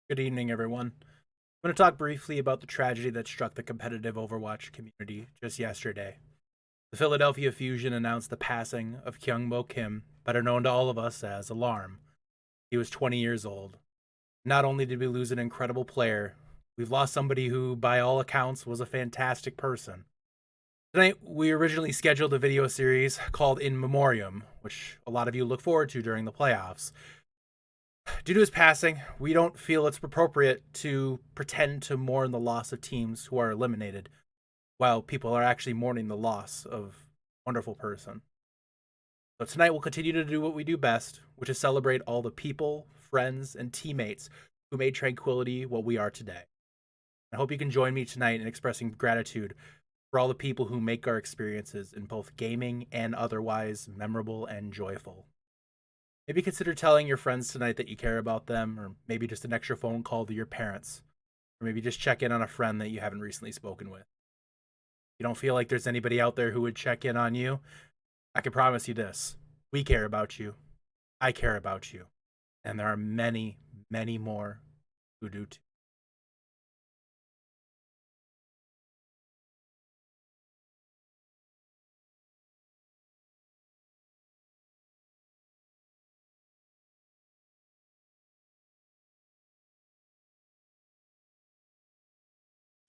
Good evening, everyone. I'm going to talk briefly about the tragedy that struck the competitive Overwatch community just yesterday. The Philadelphia Fusion announced the passing of Kyungbo Kim, better known to all of us as Alarm. He was 20 years old. Not only did we lose an incredible player, we've lost somebody who, by all accounts, was a fantastic person. Tonight, we originally scheduled a video series called In Memoriam, which a lot of you look forward to during the playoffs. Due to his passing, we don't feel it's appropriate to pretend to mourn the loss of teams who are eliminated, while people are actually mourning the loss of a wonderful person. So tonight we'll continue to do what we do best, which is celebrate all the people, friends, and teammates who made Tranquility what we are today. I hope you can join me tonight in expressing gratitude for all the people who make our experiences in both gaming and otherwise memorable and joyful. Maybe consider telling your friends tonight that you care about them, or maybe just an extra phone call to your parents, or maybe just check in on a friend that you haven't recently spoken with. If you don't feel like there's anybody out there who would check in on you, I can promise you this. We care about you. I care about you. And there are many, many more who do too.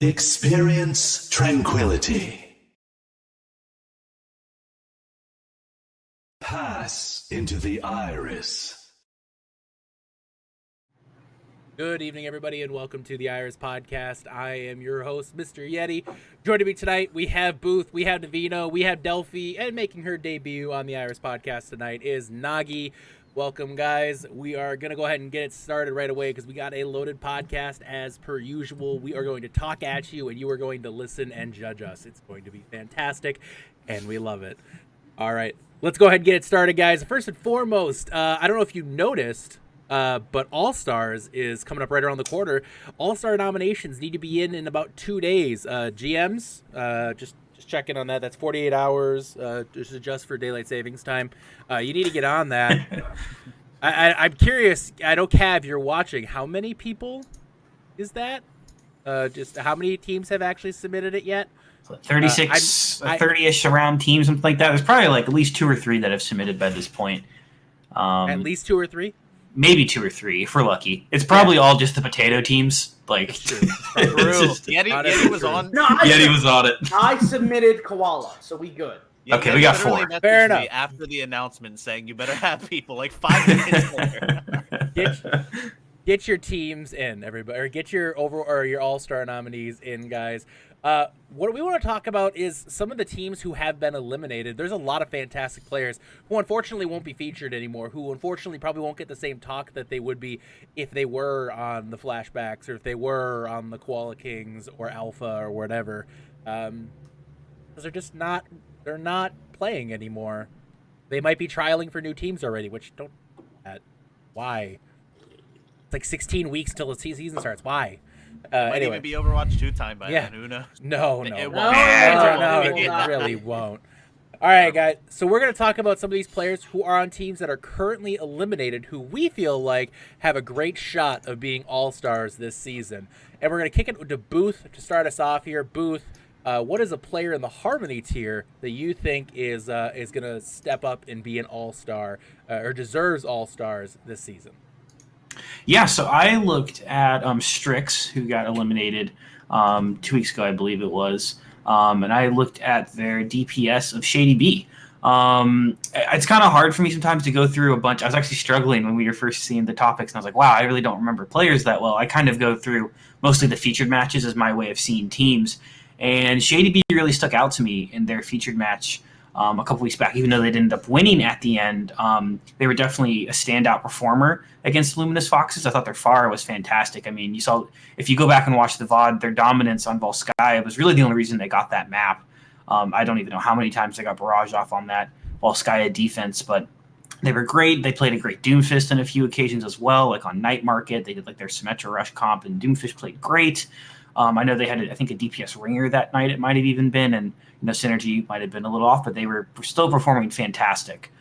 Experience tranquility. Pass into the iris. Good evening, everybody, and welcome to the Iris Podcast. I am your host, Mr. Yeti. Joining me tonight, we have Booth, we have Navino, we have Delphi, and making her debut on the Iris Podcast tonight is Nagi. Welcome, guys. We are going to go ahead and get it started right away because we got a loaded podcast as per usual. We are going to talk at you, and you are going to listen and judge us. It's going to be fantastic, and we love it. All right, let's go ahead and get it started, guys. First and foremost, I don't know if you noticed, but All-Stars is coming up right around the corner. All-Star nominations need to be in about 2 days. GMs, just checking on that. That's 48 hours. Just adjust for daylight savings time. You need to get on that. I'm curious. I know, Cav, you're watching. How many people is that? Just how many teams have actually submitted it yet? 36, 30-ish around teams, something like that. There's probably like at least 2 or 3 that have submitted by this point. At least 2 or 3? Maybe 2 or 3 if we're lucky. It's probably all just the potato teams. Like Yeti was on. No, Yeti was on it. I submitted Koala, so we good. Yeah, okay, we got 4. Fair enough. After the announcement saying you better have people like 5 minutes later. Get your teams in, everybody, or get your your All-Star nominees in, guys. What we want to talk about is some of the teams who have been eliminated. There's a lot of fantastic players who unfortunately won't be featured anymore, who unfortunately probably won't get the same talk that they would be if they were on the flashbacks or if they were on the Koala Kings or Alpha or whatever. Because they're just not playing anymore. They might be trialing for new teams already, which don't do that. Why? It's like 16 weeks till the season starts. Why? Might Anyway. even be Overwatch 2 time by then. Who knows? No, It won't. no, It will it not. really won't. All right, guys. So we're going to talk about some of these players who are on teams that are currently eliminated, who we feel like have a great shot of being all-stars this season. And we're going to kick it to Booth to start us off here. Booth, what is a player in the Harmony tier that you think is going to step up and be an all-star or deserves all-stars this season? Yeah, so I looked at Strix, who got eliminated 2 weeks ago, I believe it was. And I looked at their DPS of Shady B. It's kind of hard for me sometimes to go through a bunch. I was actually struggling when we were first seeing the topics, and I was like, wow, I really don't remember players that well. I kind of go through mostly the featured matches as my way of seeing teams. And Shady B really stuck out to me in their featured match a couple weeks back. Even though they didn't end up winning at the end, they were definitely a standout performer against Luminous Foxes. I thought their FAR was fantastic. I mean, you saw, if you go back and watch the VOD, their dominance on Volskaya was really the only reason they got that map. I don't even know how many times they got barraged off on that Volskaya defense, but they were great. They played a great Doomfist on a few occasions as well, like on Night Market. They did like their Symmetra Rush comp, and Doomfist played great. I know they had, I think, a DPS ringer that night. It might have even been, and Synergy might have been a little off, but they were still performing fantastic.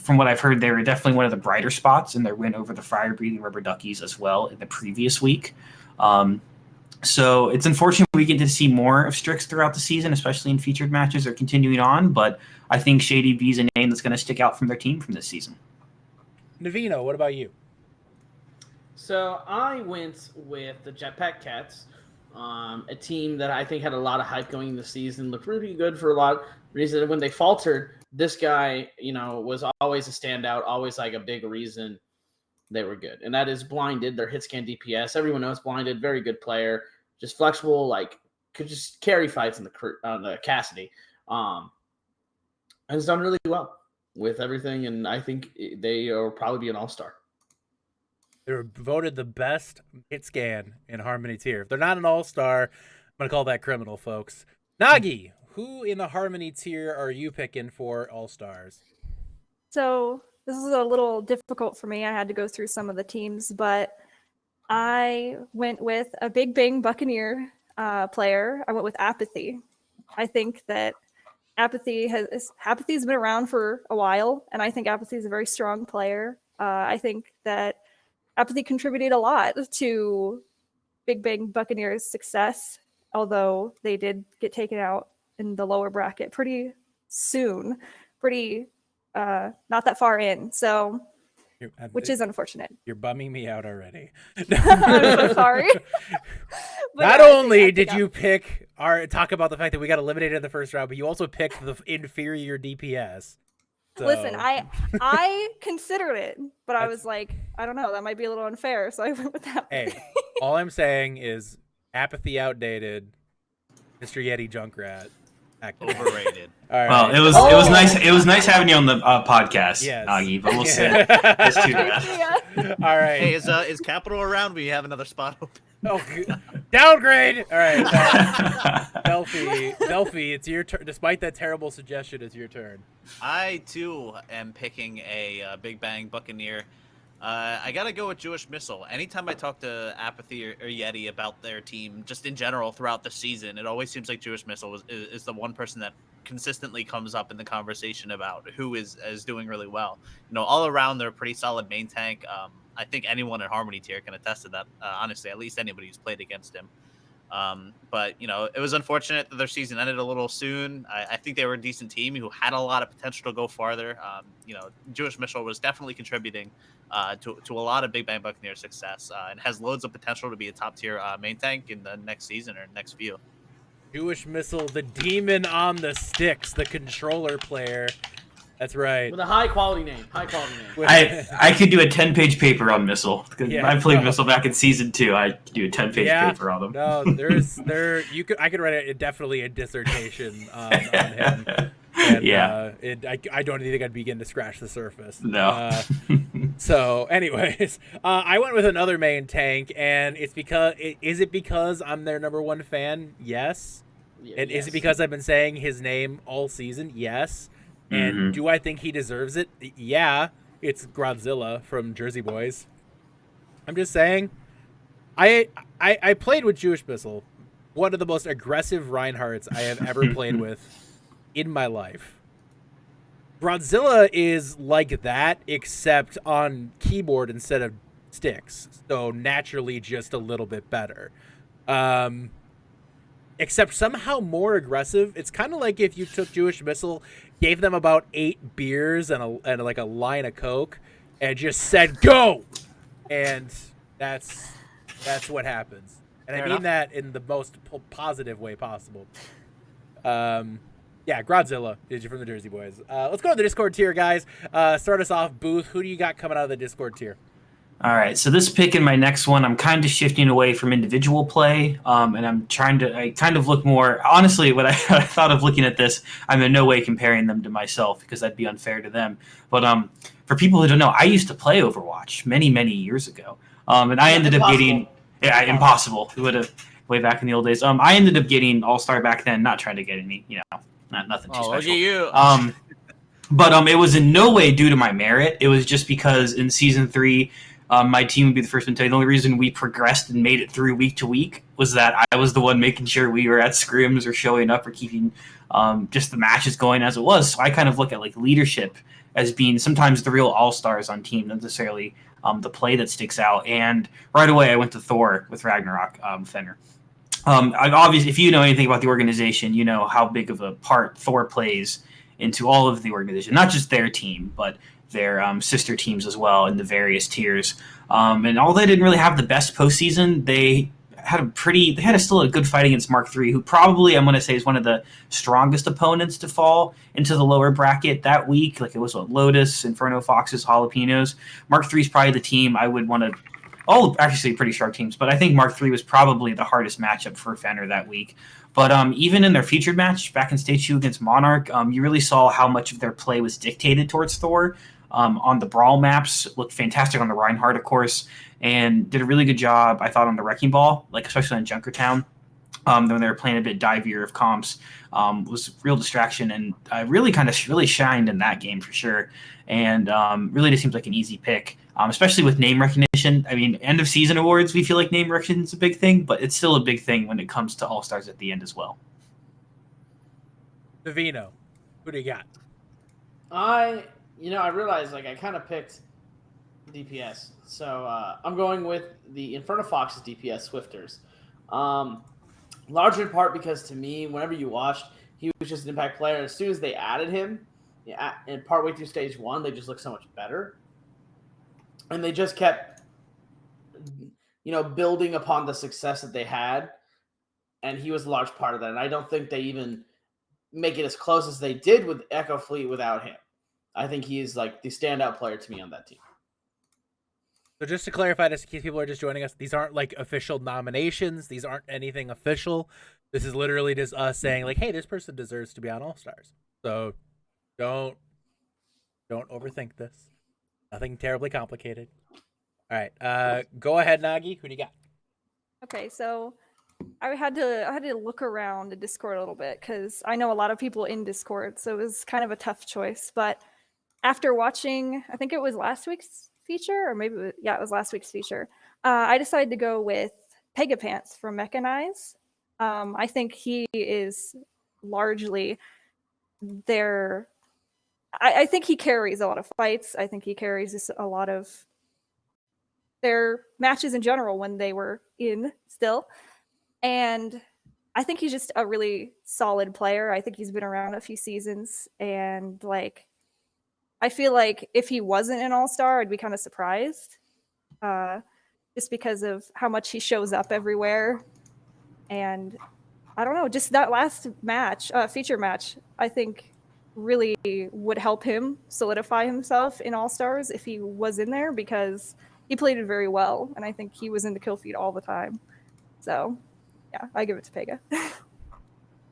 from what I've heard, they were definitely one of the brighter spots in their win over the fire-breathing rubber duckies as well in the previous week. So it's unfortunate we get to see more of Strix throughout the season, especially in featured matches or continuing on. But I think Shady B is a name that's going to stick out from their team from this season. Navino, what about you? So I went with the Jetpack Cats, a team that I think had a lot of hype going into the season, looked really good for a lot of reasons. When they faltered, this guy, was always a standout, always like a big reason they were good. And that is Blinded, their hit scan DPS. Everyone knows Blinded, very good player, just flexible, like could just carry fights on the Cassidy. And has done really well with everything, and I think they will probably be an all-star. They were voted the best hit scan in Harmony tier. If they're not an all-star, I'm going to call that criminal, folks. Nagi, who in the Harmony tier are you picking for all-stars? So this is a little difficult for me. I had to go through some of the teams, but I went with a Big Bang Buccaneer player. I went with Apathy. I think that Apathy's been around for a while, and I think Apathy is a very strong player. I think that Apathy contributed a lot to Big Bang Buccaneers' success, although they did get taken out in the lower bracket pretty soon, not that far in, so which is unfortunate. You're bumming me out already. I'm so sorry. Not only did you talk about the fact that we got eliminated in the first round, but you also picked the inferior DPS. So. Listen, I considered it, but I was like, I don't know, that might be a little unfair, so I went with that. Hey, all I'm saying is Apathy outdated, Mr. Yeti Junkrat activated. Overrated. All right. Well, it was nice. It was nice having you on the podcast, yes. Nagi. But we'll see. It's too bad. Yeah. All right. Hey, is Capital around? We have another spot open. Oh, downgrade. All right. Delphi, it's your turn. Despite that terrible suggestion, it's your turn. I too am picking a Big Bang Buccaneer. I gotta go with Jewish Missile. Anytime I talk to Apathy or Yeti about their team, just in general throughout the season, it always seems like Jewish Missile is the one person that consistently comes up in the conversation about who is doing really well. All around they're a pretty solid main tank. I think anyone in Harmony tier can attest to that. Honestly, at least anybody who's played against him. But it was unfortunate that their season ended a little soon. I think they were a decent team who had a lot of potential to go farther. Jewish Missile was definitely contributing to a lot of Big Bang Buccaneer success and has loads of potential to be a top tier main tank in the next season or next few. Jewish Missile, the demon on the sticks, the controller player. That's right. With a high quality name. I could do a 10-page paper on Missile. Yeah, I played Missile back in season 2. I could do a 10-page paper on them. No, I could write definitely a dissertation on him. And, yeah. I don't think I'd begin to scratch the surface. No. So, anyways, I went with another main tank, and is it because I'm their number one fan? Yes. And is it because I've been saying his name all season? Yes. And do I think he deserves it? Yeah. It's Godzilla from Jersey Boys. I'm just saying. I played with Jewish Missile, one of the most aggressive Reinhardts I have ever played with in my life. Godzilla is like that, except on keyboard instead of sticks. So naturally just a little bit better. Except somehow more aggressive. It's kind of like if you took Jewish Missile, gave them about 8 beers and like a line of Coke, and just said go, and that's what happens. And I mean that in the most positive way possible. Yeah, Godzilla is from the Jersey Boys. Let's go to the Discord tier, guys. Start us off, Booth. Who do you got coming out of the Discord tier? All right, so this pick in my next one, I'm kind of shifting away from individual play, and I kind of look more, honestly, when I thought of looking at this, I'm in no way comparing them to myself because that'd be unfair to them. But for people who don't know, I used to play Overwatch many, many years ago, and I ended up getting, impossible. Who would have, way back in the old days. I ended up getting All-Star back then, not trying to get any, nothing too special. Look at you. But it was in no way due to my merit. It was just because in Season 3, my team would be the first one to tell you. The only reason we progressed and made it through week to week was that I was the one making sure we were at scrims or showing up or keeping just the matches going as it was. So I kind of look at like leadership as being sometimes the real all-stars on team, not necessarily the play that sticks out. And right away, I went to Thor with Ragnarok Fenrir. Obviously, if you know anything about the organization, you know how big of a part Thor plays into all of the organization, not just their team, but their sister teams as well in the various tiers. And although they didn't really have the best postseason, they had still a good fight against Mark III, who probably I'm going to say is one of the strongest opponents to fall into the lower bracket that week. Like it was Lotus, Inferno Foxes, Jalapenos. Mark III is probably the team I would want to. All actually pretty sharp teams, but I think Mark III was probably the hardest matchup for Fenrir that week. But even in their featured match back in Stage 2 against Monarch, you really saw how much of their play was dictated towards Thor. On the Brawl maps, looked fantastic on the Reinhardt, of course, and did a really good job, I thought, on the Wrecking Ball, like especially on Junkertown. When they were playing a bit divier of comps, was a real distraction, and really shined in that game for sure. And really just seems like an easy pick, especially with name recognition. I mean, end of season awards, we feel like name recognition is a big thing, but it's still a big thing when it comes to All Stars at the end as well. Davino, who do you got? I realized I kind of picked DPS, so I'm going with the Inferno Foxes DPS Swifters. Larger in part because to me, whenever you watched, he was just an impact player. As soon as they added him, and partway through Stage 1, they just looked so much better, and they just kept, building upon the success that they had, and he was a large part of that. And I don't think they even make it as close as they did with Echo Fleet without him. I think he is like the standout player to me on that team. So just to clarify, just in case people are just joining us, these aren't like official nominations. These aren't anything official. This is literally just us saying like, hey, this person deserves to be on All Stars. So don't overthink this. Nothing terribly complicated. All right. Go ahead, Nagi. Who do you got? Okay, so I had to look around the Discord a little bit because I know a lot of people in Discord, so it was kind of a tough choice. But after watching, I think it was last week's feature, or maybe it was last week's feature, I decided to go with Pegapants from Mechanize. I think he is largely their. I think he carries a lot of fights. I think he carries a lot of their matches in general when they were in still. And I think he's just a really solid player. I think he's been around a few seasons. And I feel like if he wasn't an all-star, I'd be kind of surprised. Just because of how much he shows up everywhere. And I don't know, just that last match, feature match, I think really would help him solidify himself in All-Stars if he was in there, because he played it very well, and I think he was in the kill feed all the time. So, yeah, I give it to Pega.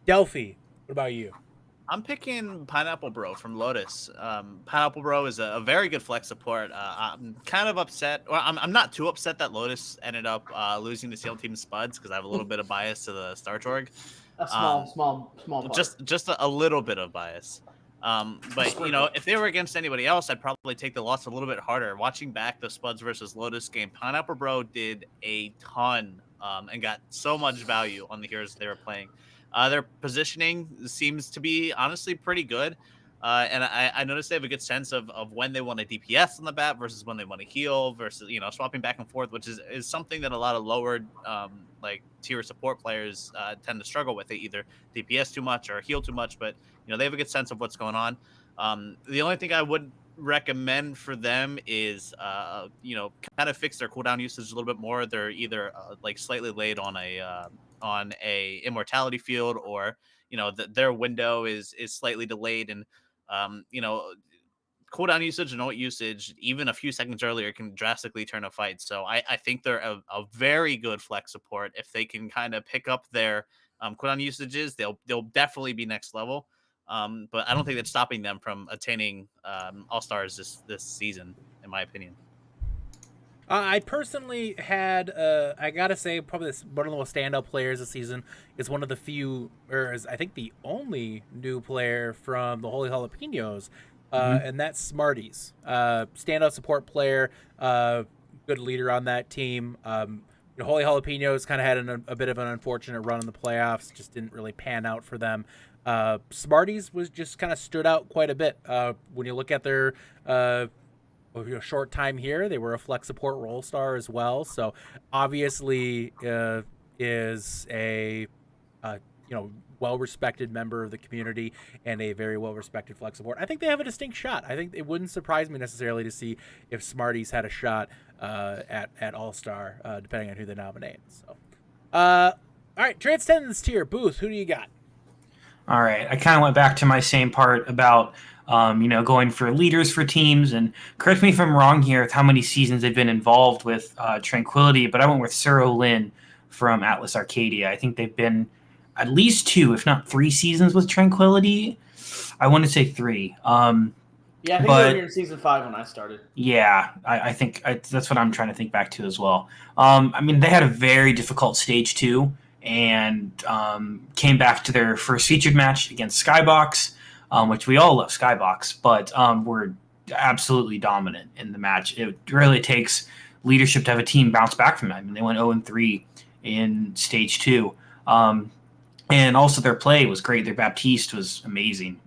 Delphi, what about you? I'm picking Pineapple Bro from Lotus. Pineapple Bro is a very good flex support. I'm kind of upset. Well, I'm not too upset that Lotus ended up losing to SEAL Team Spuds because I have a little bit of bias to the Starch Org. A small part. Just a little bit of bias. But if they were against anybody else, I'd probably take the loss a little bit harder. Watching back the Spuds versus Lotus game, Pineapple Bro did a ton and got so much value on the heroes they were playing. Their positioning seems to be honestly pretty good. And I noticed they have a good sense of when they want to DPS on the bat versus when they want to heal versus, swapping back and forth, which is something that a lot of lower tier support players tend to struggle with. They either DPS too much or heal too much, but, they have a good sense of what's going on. The only thing I would recommend for them is, kind of fix their cooldown usage a little bit more. They're either slightly late on a immortality field, or their window is slightly delayed, and cooldown usage and ult usage even a few seconds earlier can drastically turn a fight. So I think they're a very good flex support. If they can kind of pick up their cooldown usages, they'll definitely be next level. But I don't think that's stopping them from attaining all stars this season, in my opinion. I personally had, I gotta say, probably one of the most standout players this season is one of the few, or is I think the only new player from the Holy Jalapenos, and that's Smarties. Standout support player, good leader on that team. Holy Jalapenos kind of had a bit of an unfortunate run in the playoffs, just didn't really pan out for them. Smarties was just kind of stood out quite a bit. When you look at their short time here, they were a flex support role star as well. So obviously is a well-respected member of the community and a very well-respected flex support. I think they have a distinct shot. I think it wouldn't surprise me necessarily to see if Smarties had a shot at All-Star, depending on who they nominate. So, all right, Transcendence tier. Booth, who do you got? All right. I kind of went back to my same part about, going for leaders for teams. And correct me if I'm wrong here with how many seasons they've been involved with Tranquility, but I went with Suro Lin from Atlas Arcadia. I think they've been at least 2, if not 3 seasons with Tranquility. I want to say 3. I think they were here in season 5 when I started. Yeah, I think that's what I'm trying to think back to as well. They had a very difficult stage 2 and came back to their first featured match against Skybox, which we all love Skybox, but were absolutely dominant in the match. It really takes leadership to have a team bounce back from that. They went 0-3 in stage 2. And also their play was great. Their Baptiste was amazing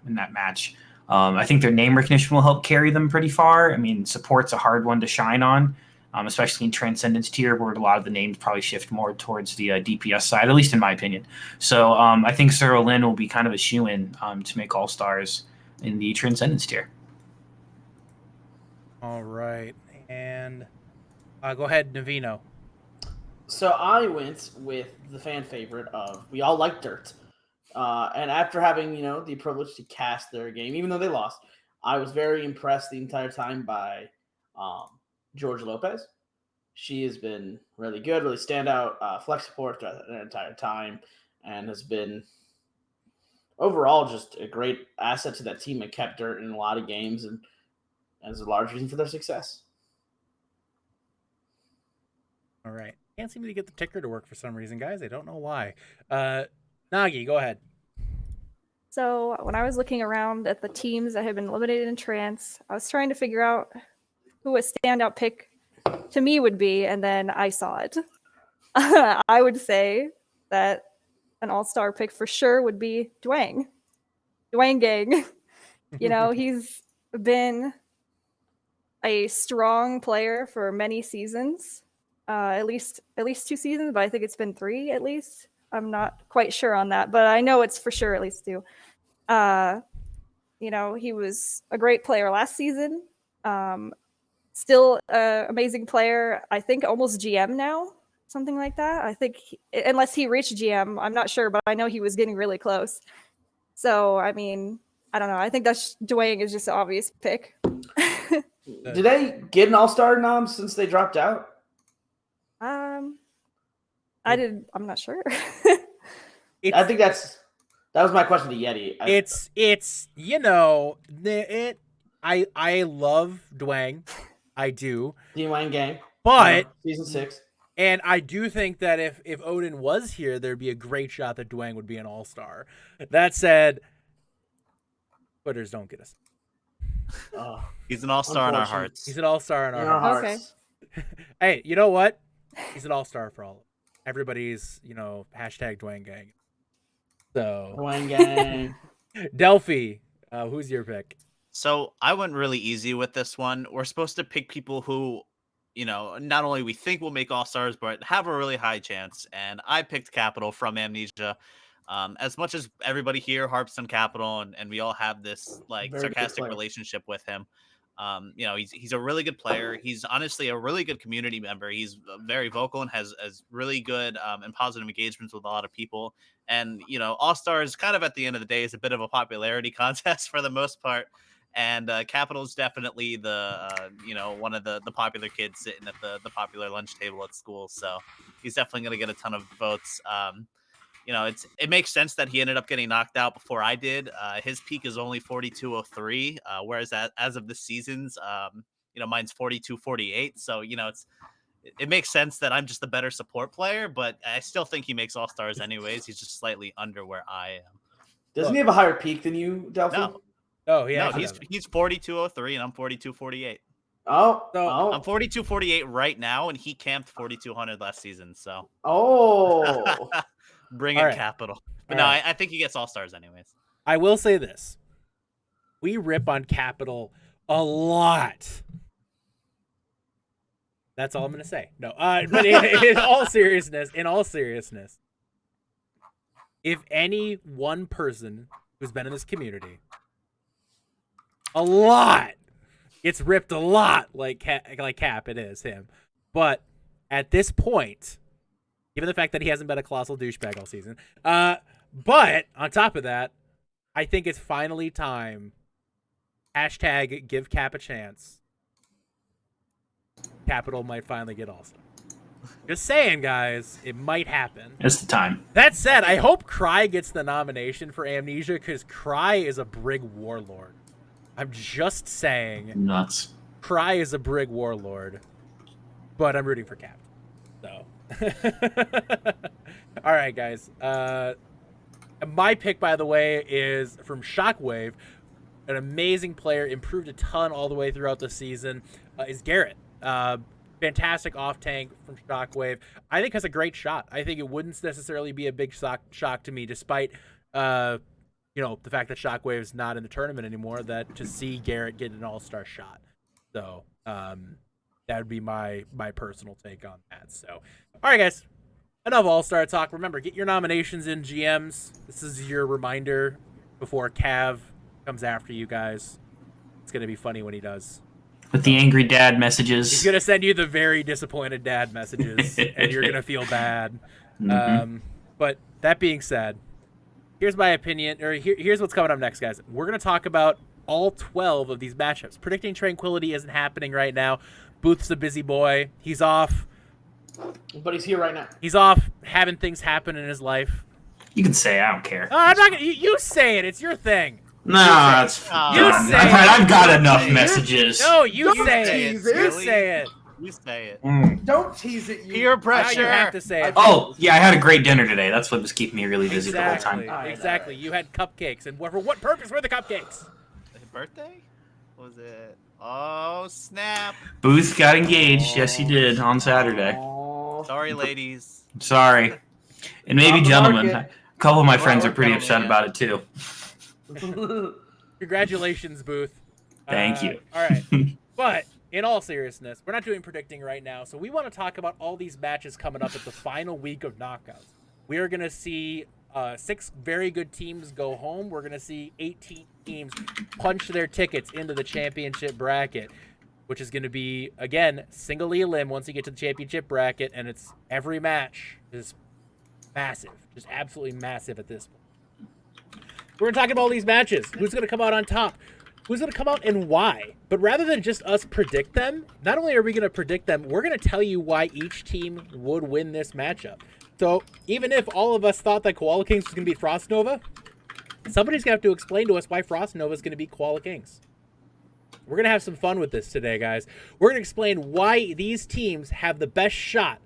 in that match. I think their name recognition will help carry them pretty far. Support's a hard one to shine on, especially in Transcendence tier, where a lot of the names probably shift more towards the DPS side, at least in my opinion. So I think Suro Lin will be kind of a shoo-in to make All-Stars in the Transcendence tier. All right. And go ahead, Navino. So I went with the fan favorite of We All Like Dirt. And after having, the privilege to cast their game, even though they lost, I was very impressed the entire time by George Lopez. She has been really good, really standout flex support throughout the entire time, and has been overall just a great asset to that team and kept Dirt in a lot of games, and as a large reason for their success. All right. Can't seem to get the ticker to work for some reason, guys. I don't know why. Nagi, go ahead. So when I was looking around at the teams that had been eliminated in Trans, I was trying to figure out who a standout pick to me would be, and then I saw it. I would say that an all-star pick for sure would be Dwayne Gang. He's been a strong player for many seasons. At least 2 seasons, but I think it's been 3 at least. I'm not quite sure on that, but I know it's for sure at least 2. He was a great player last season. Still an amazing player. I think almost GM now, something like that. I think unless he reached GM, I'm not sure, but I know he was getting really close. So, I don't know. I think Dwayne is just an obvious pick. Did they get an all-star nom since they dropped out? I'm not sure. I think that was my question to Yeti. I love Dwayne. I do. Dwayne Gang. But season 6. And I do think that if Odin was here, there'd be a great shot that Dwayne would be an all-star. That said, Quitters don't get us. He's an all-star in our hearts. He's an all-star in our hearts. Okay. Hey, you know what? He's an all-star for all of us. Everybody's, hashtag Dwayne Gang. So Dwayne Gang. Delphi, who's your pick? So I went really easy with this one. We're supposed to pick people who, not only we think will make all-stars, but have a really high chance. And I picked Capital from Amnesia. As much as everybody here harps on Capital and we all have this very sarcastic relationship with him, he's a really good player. He's honestly a really good community member. He's very vocal and has really good and positive engagements with a lot of people. And, All-Stars kind of at the end of the day is a bit of a popularity contest for the most part. And Capital is definitely the, one of the popular kids sitting at the popular lunch table at school. So he's definitely going to get a ton of votes. It makes sense that he ended up getting knocked out before I did. His peak is only 42.03, whereas as of the seasons, mine's 42.48. So, it makes sense that I'm just the better support player, but I still think he makes all-stars anyways. He's just slightly under where I am. Doesn't he have a higher peak than you, Delphi? No. Oh, yeah. No, he's 42.03 and I'm 42.48. Oh, I'm 42.48 right now, and he camped 4,200 last season. So, Bring All it, right. Capital. But All no, right. I think he gets all-stars anyways. I will say this. We rip on Capital a lot. That's all I'm going to say. No, but in all seriousness, if any one person who's been in this community a lot gets ripped a lot like Cap, it is him. But at this point, given the fact that he hasn't been a colossal douchebag all season, but on top of that, I think it's finally time. Hashtag give Cap a chance. Capital might finally get all-star. Just saying, guys, it might happen. It's the time. That said, I hope Cry gets the nomination for Amnesia because Cry is a Brig warlord. I'm just saying. Nuts. Cry is a Brig warlord, but I'm rooting for Cap. So, all right, guys. My pick, by the way, is from Shockwave. An amazing player, improved a ton all the way throughout the season. Is Garrett. Fantastic off tank from Shockwave. I think has a great shot. I think it wouldn't necessarily be a big shock to me, despite the fact that Shockwave is not in the tournament anymore. That to see Garrett get an all-star shot. So that would be my personal take on that. So, all right, guys. Enough all-star talk. Remember, get your nominations in GMs. This is your reminder before Cav comes after you guys. It's gonna be funny when he does. With the angry dad messages. He's gonna send you the very disappointed dad messages, and you're gonna feel bad. Mm-hmm. But that being said, here's my opinion, or here's what's coming up next, guys. We're gonna talk about all 12 of these matchups. Predicting Tranquility isn't happening right now. Booth's a busy boy. He's off. But he's here right now. He's off having things happen in his life. You can say, I don't care. I'm not gonna. You say it. It's your thing. No, that's fine. You say I've got it. enough You- messages. No, you Don't say tease it. it. You say it. You say it. Don't tease it. You. Peer Now pressure. you have to say it. Oh, yeah, I had a great dinner today. That's what was keeping me really busy the whole Exactly. time. Exactly. You had cupcakes, and for what purpose were the cupcakes? Birthday? What was it? Oh, snap. Booth got engaged. Yes, he did on Saturday. Aw. Sorry, ladies. Sorry. And maybe On the gentlemen. market. A couple of my Well, friends we're are pretty gentlemen, upset yeah. about it, too. Congratulations, Booth. Thank you. All right. But in all seriousness, we're not doing predicting right now, so we want to talk about all these matches coming up at the final week of knockouts. We are going to see 6 very good teams go home. We're going to see 18 teams punch their tickets into the championship bracket, which is going to be, again, singly elim once you get to the championship bracket, and it's every match is massive, just absolutely massive at this point. We're going to talk about all these matches. Who's going to come out on top? Who's going to come out and why? But rather than just us predict them, not only are we going to predict them, we're going to tell you why each team would win this matchup. So even if all of us thought that Koala Kings was going to beat Frost Nova, somebody's going to have to explain to us why Frost Nova is going to beat Koala Kings. We're going to have some fun with this today, guys. We're going to explain why these teams have the best shot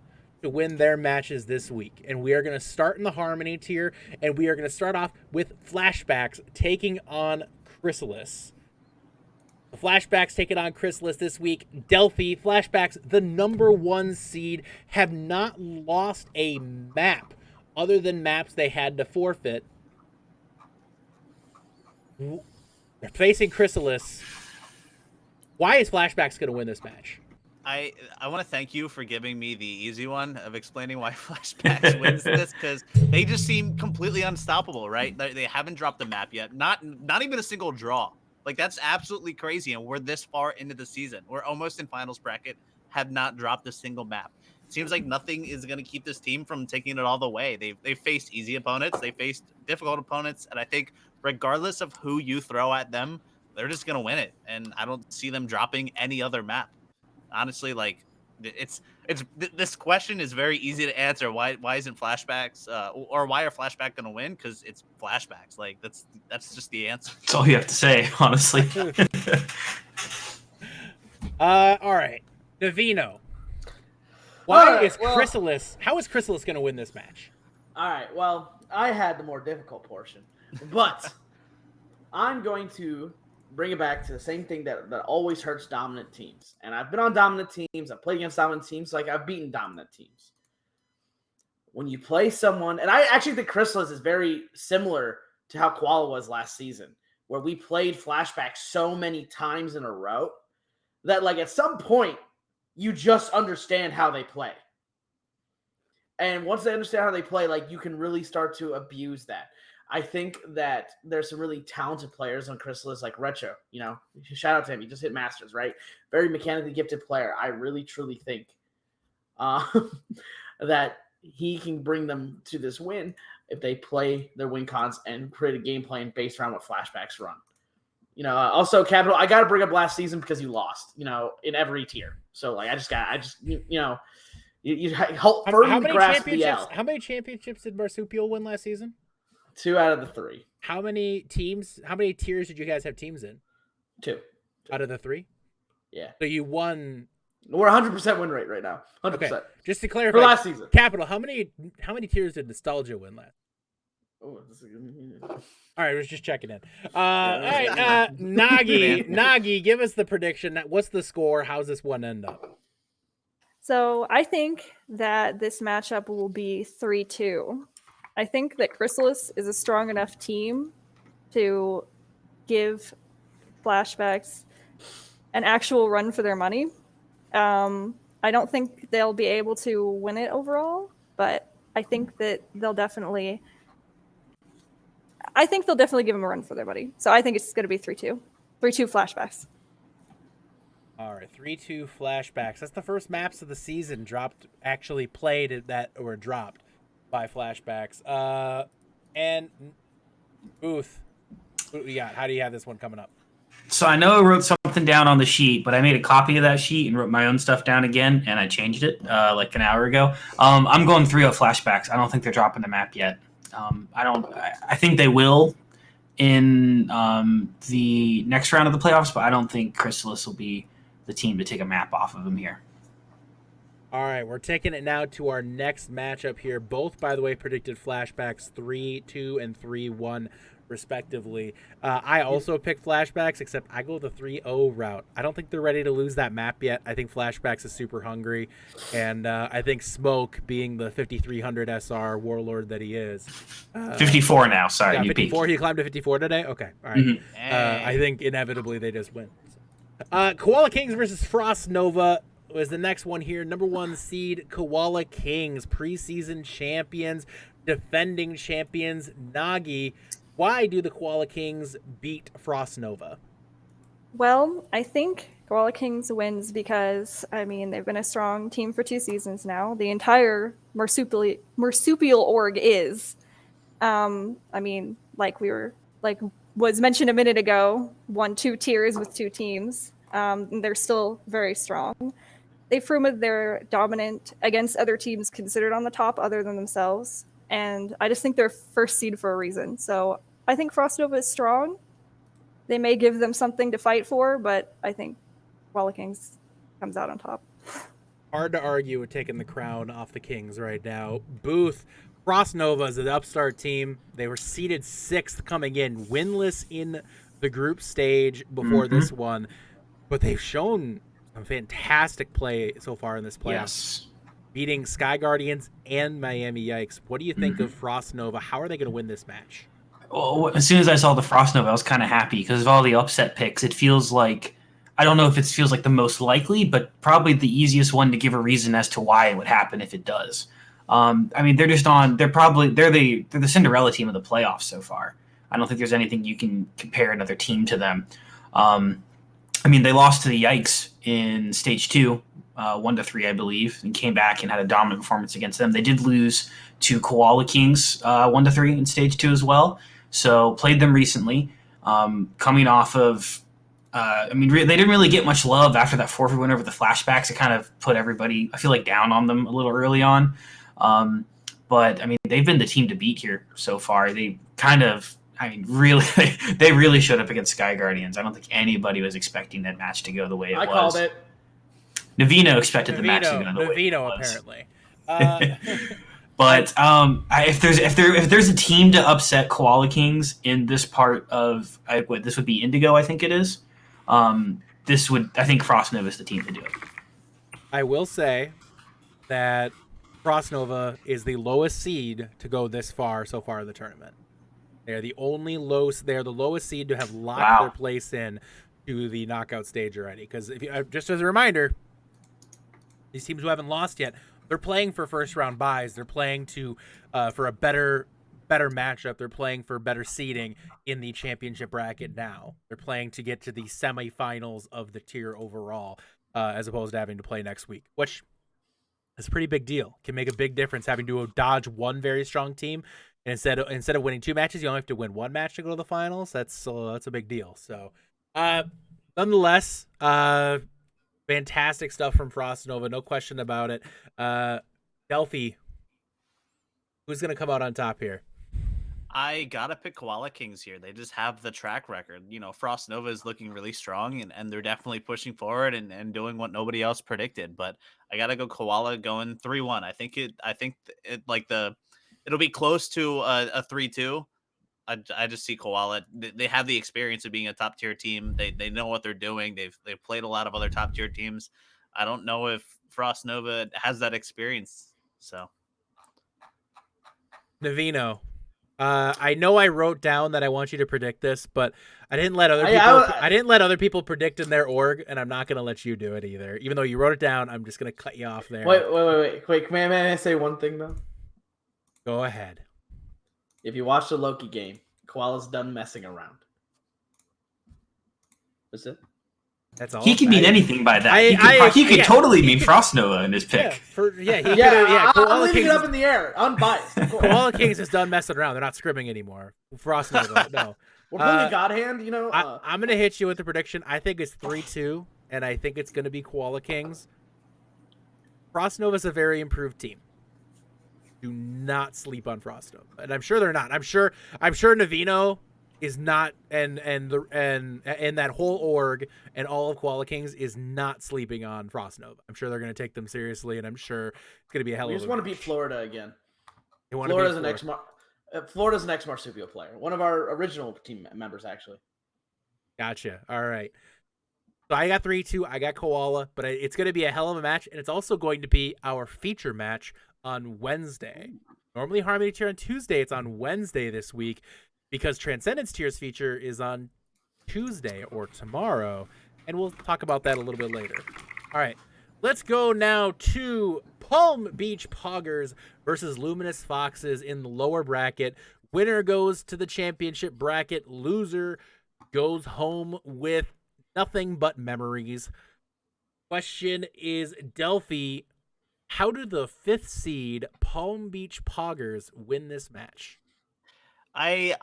to win their matches this week. And we are going to start in the Harmony tier, and we are going to start off with Flashbacks taking on Chrysalis. The Flashbacks taking on Chrysalis this week. Delphi, Flashbacks, the #1 seed, have not lost a map other than maps they had to forfeit. They're facing Chrysalis. Why is Flashbacks going to win this match? I want to thank you for giving me the easy one of explaining why Flashbacks wins this, because they just seem completely unstoppable, right? They haven't dropped the map yet. Not even a single draw. Like, that's absolutely crazy, and we're this far into the season. We're almost in finals bracket, have not dropped a single map. Seems like nothing is going to keep this team from taking it all the way. They've faced easy opponents, they faced difficult opponents, and I think regardless of who you throw at them, they're just going to win it, and I don't see them dropping any other map. Honestly, like, this question is very easy to answer. Why isn't Flashbacks or why are Flashback going to win? Because it's Flashbacks. Like, that's just the answer. That's all you have to say, honestly. All right, Davino. Why is well- Chrysalis? How is Chrysalis going to win this match? All right. Well, I had the more difficult portion, but I'm going to bring it back to the same thing that always hurts dominant teams. And I've been on dominant teams. I've played against dominant teams. Like, I've beaten dominant teams. when you play someone, and I actually think Chrysalis is very similar to how Koala was last season, where we played Flashback so many times in a row that, like, at some point, you just understand how they play. And once they understand how they play, like, you can really start to abuse that. I think that there's some really talented players on Chrysalis, like Retro. You know, shout out to him. He just hit Masters, right? Very mechanically gifted player. I really, truly think that he can bring them to this win if they play their win cons and create a game plan based around what Flashbacks run. You know, also Capital, I got to bring up last season because you lost, you know, in every tier. So, like, you help firmly grasp the L. How many championships did Marsupial win last season? 2 out of the 3. How many tiers did you guys have teams in? 2. Out of the 3? Yeah. So you won. We're 100% win rate right now. 100%. Okay. Just to clarify, for last season. Capital, how many tiers did Nostalgia win last? Oh, all right, I was just checking in. All right, Nagi, give us the prediction. What's the score? How's this one end up? So I think that this matchup will be 3-2. I think that Chrysalis is a strong enough team to give Flashbacks an actual run for their money. I don't think they'll be able to win it overall, but I think that they'll definitely give them a run for their money. So I think it's going to be 3-2. 3-2 Flashbacks. All right, 3-2 Flashbacks. That's the first maps of the season actually played that or dropped by Flashbacks. And Booth, what do you got? How do you have this one coming up? So I know I wrote something down on the sheet, but I made a copy of that sheet and wrote my own stuff down again, and I changed it like an hour ago. I'm going 3-0 Flashbacks. I don't think they're dropping the map yet. I think they will in the next round of the playoffs, but I don't think Chrysalis will be the team to take a map off of them here. All right, we're taking it now to our next matchup here. Both, by the way, predicted Flashbacks 3-2 and 3-1, respectively. I also picked Flashbacks, except I go the 3-0 route. I don't think they're ready to lose that map yet. I think Flashbacks is super hungry, and I think Smoke, being the 5300 SR warlord that he is. 54 now, sorry. Yeah, you 54. peaked. He climbed to 54 today? Okay, all right. Mm-hmm. I think inevitably they just win. Koala Kings versus Frost Nova was the next one here. Number 1 seed Koala Kings, preseason champions, defending champions. Nagi, why do the Koala Kings beat Frost Nova? Well, I think Koala Kings wins because, I mean, they've been a strong team for 2 seasons now. The entire marsupial org is. I mean, like was mentioned a minute ago, won 2 tiers with 2 teams. They're still very strong. They've proven they're dominant against other teams considered on the top other than themselves. And I just think they're first seed for a reason. So I think Frost Nova is strong. They may give them something to fight for, but I think Koala Kings comes out on top. Hard to argue with taking the crown off the Kings right now. Booth, Frost Nova is an upstart team. They were seeded 6th coming in, winless in the group stage before this one. But they've shown some fantastic play so far in this playoff. Yes. Beating Sky Guardians and Miami Yikes. What do you think of Frost Nova? How are they going to win this match? Well, as soon as I saw the Frost Nova, I was kind of happy because of all the upset picks. It feels like, I don't know if it feels like the most likely, but probably the easiest one to give a reason as to why it would happen if it does. I mean, they're the Cinderella team of the playoffs so far. I don't think there's anything you can compare another team to them. I mean, they lost to the Yikes in stage 2, 1-3, I believe, and came back and had a dominant performance against them. They did lose to Koala Kings 1-3 in stage 2 as well. So played them recently, coming off of. They didn't really get much love after that 4-3 win over the Flashbacks. It kind of put everybody, I feel like, down on them a little early on. But I mean, they've been the team to beat here so far. They kind of. I mean, really, they really showed up against Sky Guardians. I don't think anybody was expecting that match to go the way it was. I called it. Navino expected the match to go the way it was. Apparently. But if there's a team to upset Koala Kings in this part of this would be Indigo, I think it is. I think Frost Nova is the team to do it. I will say that Frost Nova is the lowest seed to go this far so far in the tournament. They're the lowest seed to have locked their place in to the knockout stage already. Because if you, just as a reminder, these teams who haven't lost yet, they're playing for first round buys. They're playing to for a better matchup. They're playing for better seeding in the championship bracket now. They're playing to get to the semifinals of the tier overall, as opposed to having to play next week, which is a pretty big deal. Can make a big difference having to dodge one very strong team. And instead of winning 2 matches, you only have to win 1 match to go to the finals. That's a big deal. So, nonetheless, fantastic stuff from Frost Nova, no question about it. Delphi, who's gonna come out on top here? I gotta pick Koala Kings here. They just have the track record. Frost Nova is looking really strong, and they're definitely pushing forward and doing what nobody else predicted. But I gotta go Koala going 3-1. I think it'll be close to a 3-2. I just see Koala. They have the experience of being a top tier team. They know what they're doing. They've played a lot of other top tier teams. I don't know if Frost Nova has that experience. So, Navino, I know I wrote down that I want you to predict this, but I didn't let other people predict in their org, and I'm not gonna let you do it either. Even though you wrote it down, I'm just gonna cut you off there. Wait. May I say one thing though? Go ahead. If you watch the Loki game, Koala's done messing around. That's it. That's all. He can mean anything by that. He could totally mean Frost Nova in his pick. I'm leaving it up in the air. Unbiased. Koala Kings is done messing around. They're not scrimming anymore. Frost Nova, no. We're playing a God Hand, I'm going to hit you with the prediction. I think it's 3-2, and I think it's going to be Koala Kings. Frost Nova is a very improved team. Do not sleep on Frost Nova, and I'm sure they're not. I'm sure Navino is not, and that whole org and all of Koala Kings is not sleeping on Frost Nova. I'm sure they're going to take them seriously, and I'm sure it's going to be a hell of a match. We just want to beat Florida again. Florida's an ex-Marsupial player. One of our original team members, actually. Gotcha. All right. So I got 3-2. I got Koala, but it's going to be a hell of a match, and it's also going to be our feature match on Wednesday. Normally Harmony tier on Tuesday. It's on Wednesday this week because Transcendence tier's feature is on Tuesday or tomorrow, and we'll talk about that a little bit later. All right, let's go now to Palm Beach Poggers versus Luminous Foxes in the lower bracket. Winner goes to the championship bracket. Loser goes home with nothing but memories. Question is, Delphi, how do the 5th seed Palm Beach Poggers win this match? I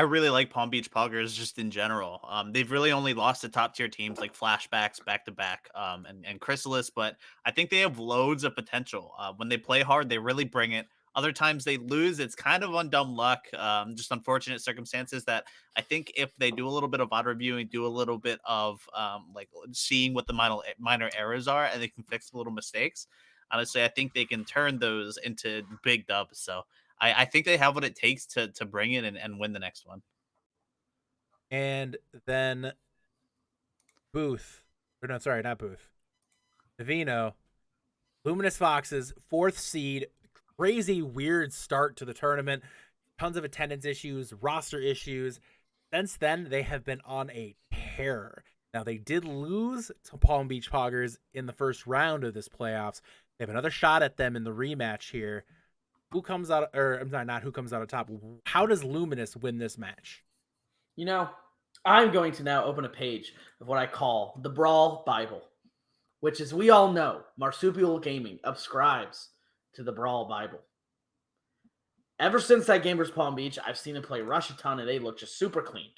really like Palm Beach Poggers just in general. They've really only lost to top tier teams like Flashbacks back to back, and Chrysalis, but I think they have loads of potential. When they play hard, they really bring it. Other times they lose. It's kind of on dumb luck, just unfortunate circumstances that I think if they do a little bit of odd reviewing, do a little bit of like seeing what the minor errors are, and they can fix the little mistakes. Honestly, I think they can turn those into big dubs. So I think they have what it takes to bring it and win the next one. And then Booth. Or no, sorry, not Booth. Navino. Luminous Foxes, 4th seed. Crazy, weird start to the tournament. Tons of attendance issues, roster issues. Since then, they have been on a tear. Now, they did lose to Palm Beach Poggers in the first round of this playoffs. They have another shot at them in the rematch here. Who comes out, or I'm sorry, not who comes out on top. How does Luminous win this match? I'm going to now open a page of what I call the Brawl Bible, which, as we all know, Marsupial Gaming ascribes to the Brawl Bible. Ever since that game versus Palm Beach, I've seen them play Rush a ton, and they look just super clean.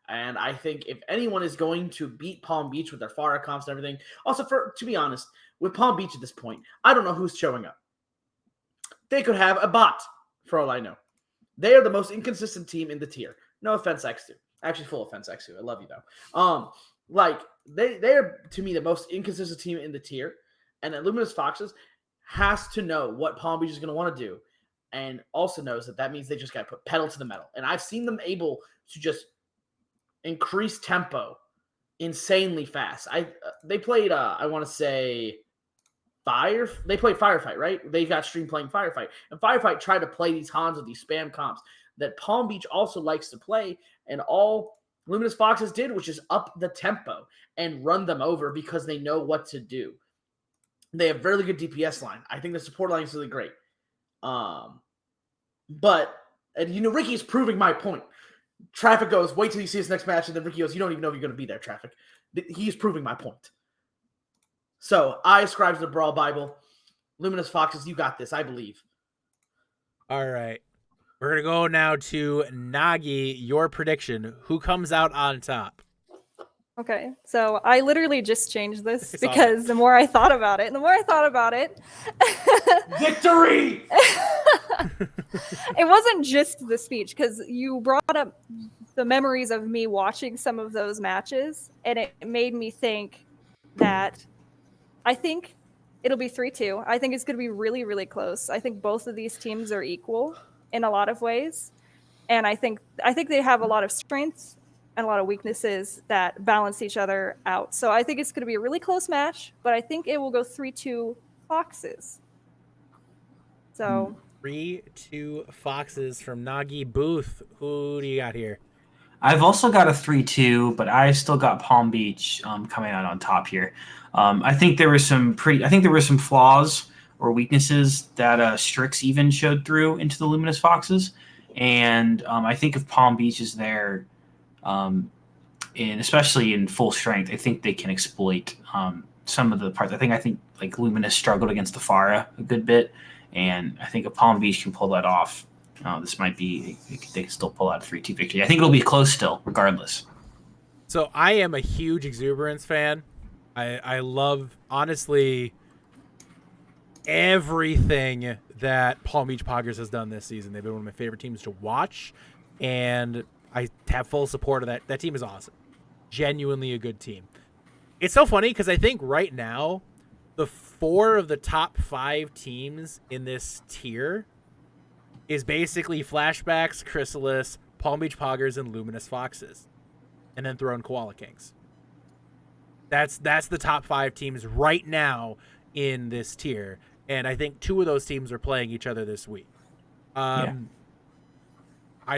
And I think if anyone is going to beat Palm Beach with their FARA comps and everything, also, to be honest, with Palm Beach at this point, I don't know who's showing up. They could have a bot, for all I know. They are the most inconsistent team in the tier. No offense, X2. Actually, full offense, X2. I love you, though. They are, to me, the most inconsistent team in the tier. And then Luminous Foxes has to know what Palm Beach is going to want to do, and also knows that means they just got to put pedal to the metal. And I've seen them able to just increase tempo insanely fast. They played, I want to say, They played Firefight, right? They got stream playing Firefight. And Firefight tried to play these Hans with these spam comps that Palm Beach also likes to play. And all Luminous Foxes did was just up the tempo and run them over because they know what to do. They have really good DPS line. I think the support line is really great. But Ricky's proving my point. Traffic goes, wait till you see his next match, and then Ricky goes, you don't even know if you're going to be there, Traffic. He's proving my point. So I ascribe to the Brawl Bible. Luminous Foxes, you got this, I believe. All right. We're going to go now to Nagi. Your prediction. Who comes out on top? Okay, so I literally just changed this I saw because the more I thought about it, Victory! it wasn't just the speech, because you brought up the memories of me watching some of those matches, and it made me think that I think it'll be 3-2. I think it's going to be really, really close. I think both of these teams are equal in a lot of ways, and I think they have a lot of strengths and a lot of weaknesses that balance each other out. So I think it's going to be a really close match, but I think it will go 3-2 Foxes. So 3-2 Foxes from Nagi. Booth. Who do you got here? I've also got a 3-2, but I still got Palm Beach coming out on top here. I think there were some flaws or weaknesses that Strix even showed through into the Luminous Foxes, and I think if Palm Beach is there, and especially in full strength, I think they can exploit some of the parts. I think like Luminous struggled against the Pharah a good bit, and I think if Palm Beach can pull that off, this might be they can still pull out a 3-2 victory. I think it'll be close still, regardless. So I am a huge Exuberance fan. I love, honestly, everything that Palm Beach Poggers has done this season. They've been one of my favorite teams to watch, and I have full support of that. That team is awesome. Genuinely a good team. It's so funny because I think right now, the 4 of the top 5 teams in this tier is basically Flashbacks, Chrysalis, Palm Beach Poggers, and Luminous Foxes. And then throw in Koala Kings. That's the top 5 teams right now in this tier. And I think 2 of those teams are playing each other this week. I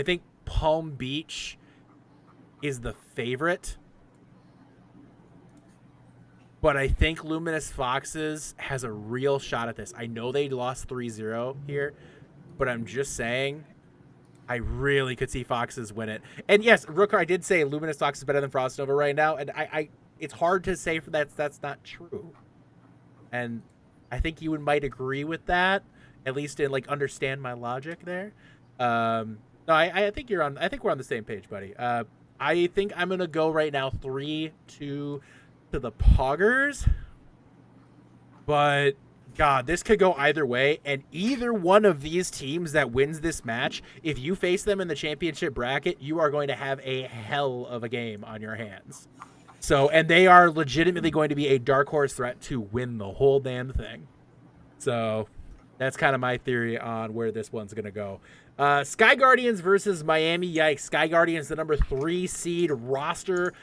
think Palm Beach is the favorite, but I think Luminous Foxes has a real shot at this. I know they lost 3-0 here, but I'm just saying I really could see Foxes win it. And yes, Rooker, I did say Luminous Fox is better than Frost Nova right now, and I it's hard to say that's not true. And I think you might agree with that, at least in like understand my logic there. No, I think you're on. I think we're on the same page, buddy. I think I'm gonna go right now 3-2 to the Poggers, but God, this could go either way. And either one of these teams that wins this match, if you face them in the championship bracket, you are going to have a hell of a game on your hands. So, and they are legitimately going to be a dark horse threat to win the whole damn thing. So, that's kind of my theory on where this one's gonna go. Sky Guardians versus Miami Yikes. Sky Guardians, the number 3 seed. Roster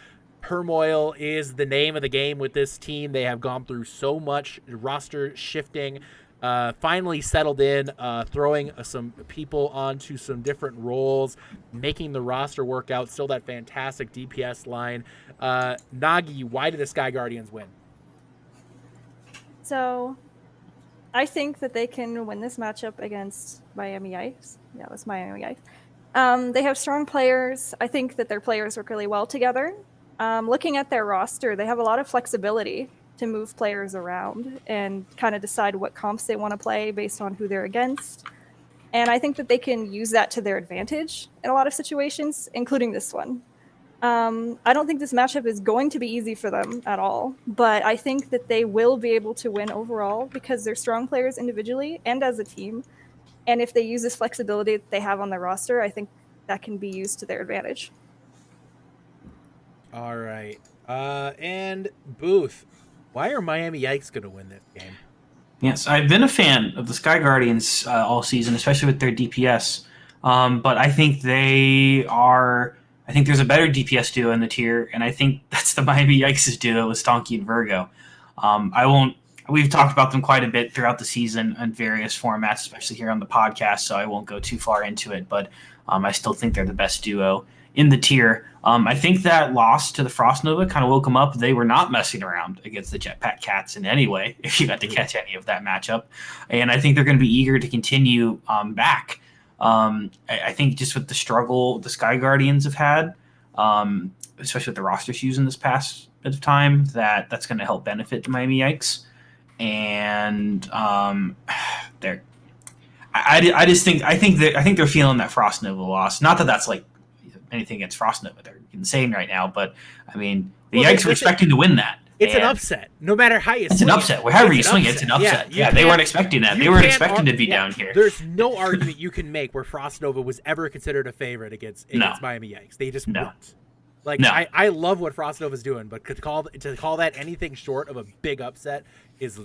turmoil is the name of the game with this team. They have gone through so much roster shifting, finally settled in, throwing some people onto some different roles, making the roster work out. Still that fantastic DPS line. Nagi, why did the Sky Guardians win? So I think that they can win this matchup against Miami Yikes. Yeah, it was Miami Yikes. They have strong players. I think that their players work really well together. Looking at their roster, they have a lot of flexibility to move players around and kind of decide what comps they want to play based on who they're against. And I think that they can use that to their advantage in a lot of situations, including this one. I don't think this matchup is going to be easy for them at all, but I think that they will be able to win overall because they're strong players individually and as a team. And if they use this flexibility that they have on their roster, I think that can be used to their advantage. All right. And Booth, why are Miami Yikes going to win this game? Yes, I've been a fan of the Sky Guardians all season, especially with their DPS. But I think I think there's a better DPS duo in the tier, and I think that's the Miami Yikes duo with Stonky and Virgo. I We've talked about them quite a bit throughout the season in various formats, especially here on the podcast, so I won't go too far into it, but I still think they're the best duo in the tier. I think that loss to the Frost Nova kind of woke them up. They were not messing around against the Jetpack Cats in any way, if you got to catch any of that matchup. And I think they're going to be eager to continue back. I think just with the struggle the Sky Guardians have had, especially with the roster issues in this past bit of time, that's going to help benefit the Miami Yikes. And they're, I think they're feeling that Frost Nova loss. Not that that's like anything against Frost Nova; they're insane right now. But I mean, the Yikes were expecting to win that. It's an upset, no matter how you. It's an upset. However you swing it, it's an upset. Yeah, they weren't expecting that. They weren't expecting to be down here. There's no argument you can make where Frost Nova was ever considered a favorite against Miami Yikes. They just weren't. Like I love what Frost Nova's doing, but to call that anything short of a big upset is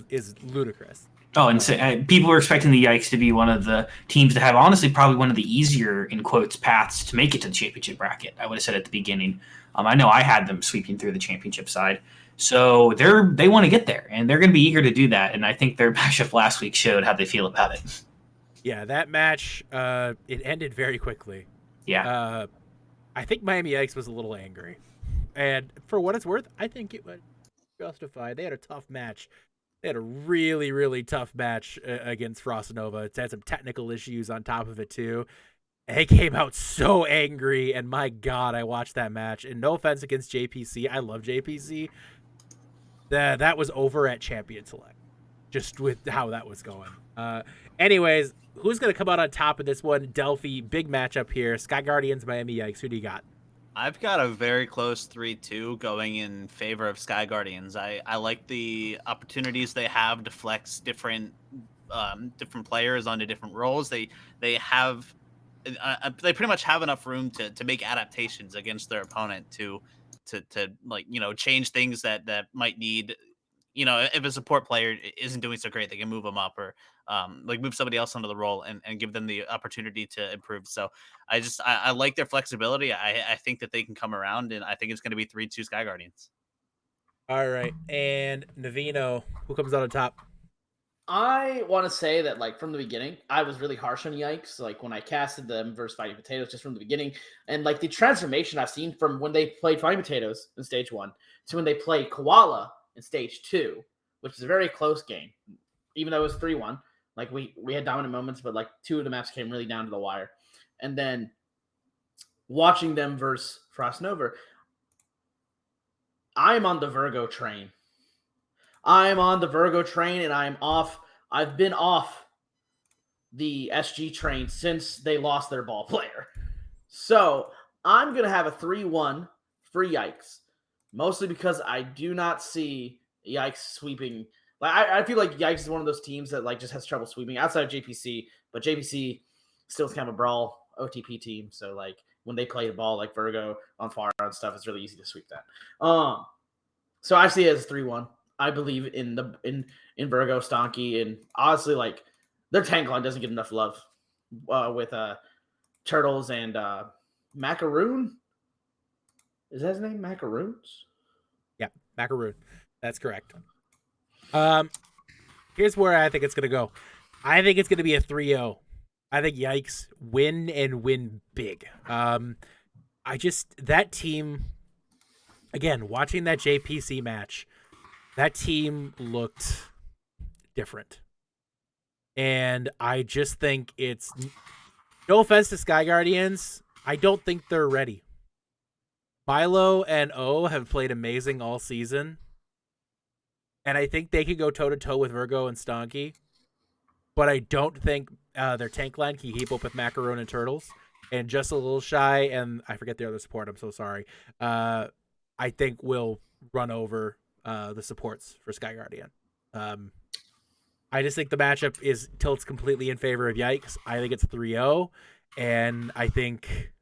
ludicrous. Oh, and people were expecting the Yikes to be one of the teams to have, honestly, probably one of the easier, in quotes, paths to make it to the championship bracket. I would have said at the beginning. I know I had them sweeping through the championship side. So they want to get there, and they're going to be eager to do that. And I think their matchup last week showed how they feel about it. Yeah, that match, it ended very quickly. Yeah. I think Miami Yikes was a little angry. And for what it's worth, I think it was justified. They had a tough match. They had a really, really tough match against Frost Nova. It's had some technical issues on top of it, too. They came out so angry, and my God, I watched that match. And no offense against JPC. I love JPC. That was over at Champion Select, just with how that was going. Anyways, who's going to come out on top of this one? Delphi, big matchup here. Sky Guardians, Miami Yikes. Who do you got? I've got a very close 3-2 going in favor of Sky Guardians. I like the opportunities they have to flex different players onto different roles. They pretty much have enough room to make adaptations against their opponent to like, change things that might need, if a support player isn't doing so great, they can move them up or like move somebody else onto the role and give them the opportunity to improve. So I like their flexibility. I think that they can come around, and I think it's going to be 3-2 Sky Guardians. All right. And Navino, who comes out on top? I want to say that, like, from the beginning, I was really harsh on Yikes. Like, when I casted them versus Fighting Potatoes just from the beginning. And, like, the transformation I've seen from when they played Fighting Potatoes in Stage 1 to when they played Koala in Stage 2, which is a very close game, even though it was 3-1. Like, we had dominant moments, but, like, 2 of the maps came really down to the wire. And then watching them versus Frost Nova, I'm on the Virgo train. I'm on the Virgo train, and I'm off. I've been off the SG train since they lost their ball player. So I'm going to have a 3-1 for Yikes, mostly because I do not see Yikes sweeping. Like I feel like Yikes is one of those teams that like just has trouble sweeping outside of JPC, but JPC still is kind of a brawl OTP team. So like when they play the ball like Virgo on far and stuff, it's really easy to sweep that. So I see it as 3-1. I believe in Virgo, Stonky, and honestly, like their tank line doesn't get enough love with Turtles and Macaroon. Is that his name, Macaroons? Yeah, Macaroon. That's correct. Here's where I think it's gonna go. I think it's gonna be a 3-0. I think Yikes win and win big. That team, again, watching that JPC match. That team looked different. And I just think it's no offense to Sky Guardians. I don't think they're ready. Milo and O have played amazing all season. And I think they could go toe-to-toe with Virgo and Stonky. But I don't think their tank line can keep up with Macaroon and Turtles. And just a little shy, and I forget the other support, I'm so sorry. I think we'll run over the supports for Sky Guardian. I just think the matchup tilts completely in favor of Yikes. I think it's 3-0, and I think,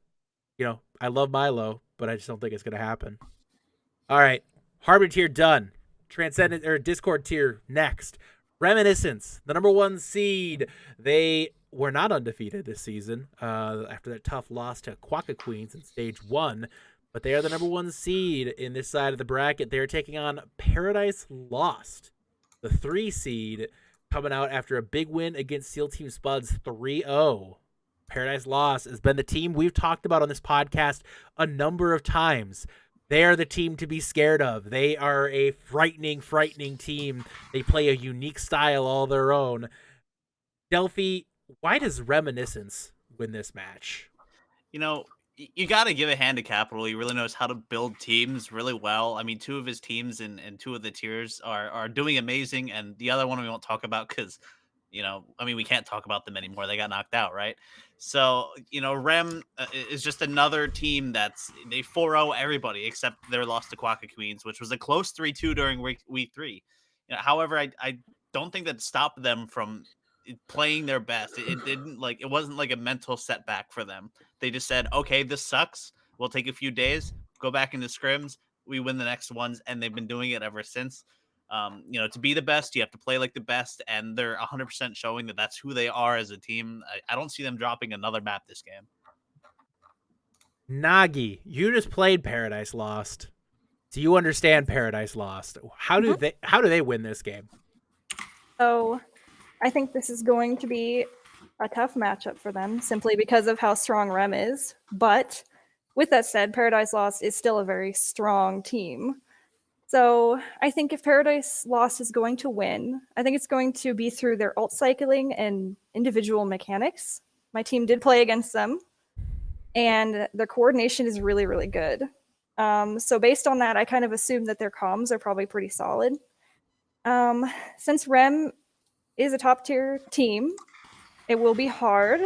I love Milo, but I just don't think it's going to happen. All right, Harbor tier done. Transcendent or Discord tier next. Reminiscence, the number 1 seed. They were not undefeated this season after that tough loss to Quokka Queens in Stage 1. But they are the number 1 seed in this side of the bracket. They're taking on Paradise Lost, the 3 seed, coming out after a big win against SEAL Team Spuds 3-0. Paradise Lost has been the team we've talked about on this podcast a number of times. They are the team to be scared of. They are a frightening, frightening team. They play a unique style all their own. Delphi, why does Reminiscence win this match? You know, you got to give a hand to Capital. He really knows how to build teams really well. I mean, 2 of his teams and 2 of the tiers are doing amazing, and the other one we won't talk about because, we can't talk about them anymore. They got knocked out, right? So, Rem is just another team they 4-0 everybody except their loss to Quaka Queens, which was a close 3-2 during week 3. However, I don't think that stopped them from playing their best. It wasn't like a mental setback for them. They just said, okay, this sucks. We'll take a few days, go back into scrims. We win the next ones. And they've been doing it ever since. To be the best, you have to play like the best. And they're 100% showing that that's who they are as a team. I don't see them dropping another map this game. Nagi, you just played Paradise Lost. Do you understand Paradise Lost? How do they win this game? So I think this is going to be a tough matchup for them simply because of how strong Rem is. But with that said, Paradise Lost is still a very strong team. So I think if Paradise Lost is going to win, I think it's going to be through their ult cycling and individual mechanics. My team did play against them, and their coordination is really, really good. So based on that, I kind of assume that their comms are probably pretty solid. Since Rem is a top tier team, it will be hard,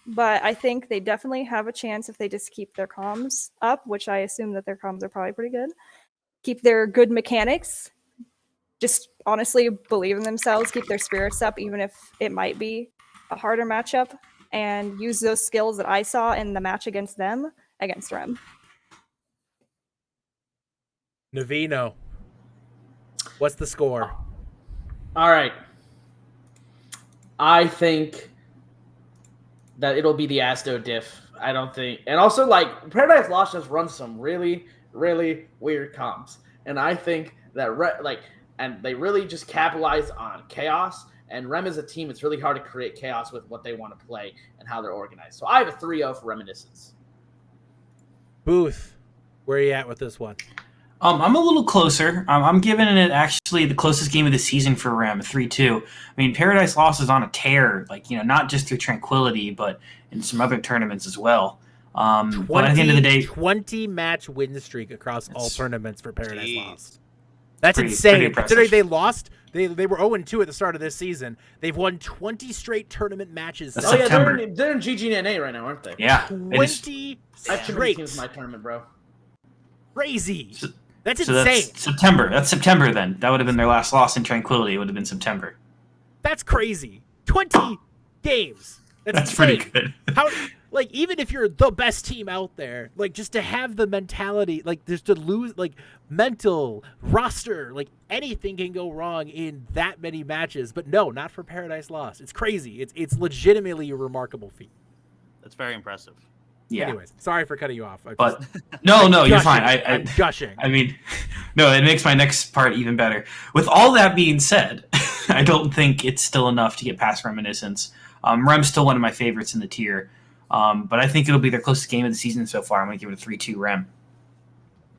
but I think they definitely have a chance if they just keep their comms up, which I assume that their comms are probably pretty good. Keep their good mechanics, just honestly believe in themselves, keep their spirits up, even if it might be a harder matchup, and use those skills that I saw in the match against them, against Rem. Navino, what's the score? All right. I think that it'll be the Asto diff. I don't think. And also, Paradise Lost just runs some really, really weird comps. And I think that, and they really just capitalize on chaos. And Rem is a team, it's really hard to create chaos with what they want to play and how they're organized. So I have a 3-0 for Reminiscence. Booth, where are you at with this one? I'm a little closer. I'm giving it actually the closest game of the season for Rem, 3-2. I mean, Paradise Lost is on a tear, not just through Tranquility, but in some other tournaments as well. But at the end of the day, 20-match win streak across all tournaments for Paradise Lost. That's pretty insane. impressive. Considering they lost, they were 0-2 at the start of this season. They've won 20 straight tournament matches. That's Oh, yeah, September. they're in GGNA right now, aren't they? Yeah. 20 I have too many straight. teams in my tournament, bro. Crazy. That's So insane. that's September. That's September then. That would have been their last loss in Tranquility. It would have been September. That's crazy. 20 games. That's pretty insane. good. How, even if you're the best team out there, just to have the mentality, just to lose, mental, roster, anything can go wrong in that many matches. But no, not for Paradise Lost. It's crazy. It's legitimately a remarkable feat. That's very impressive. Yeah. Anyways, sorry for cutting you off. But no, you're fine. I'm gushing. I mean, no, it makes my next part even better. With all that being said, I don't think it's still enough to get past Reminiscence. Rem's still one of my favorites in the tier, but I think it'll be their closest game of the season so far. I'm going to give it a 3-2 Rem.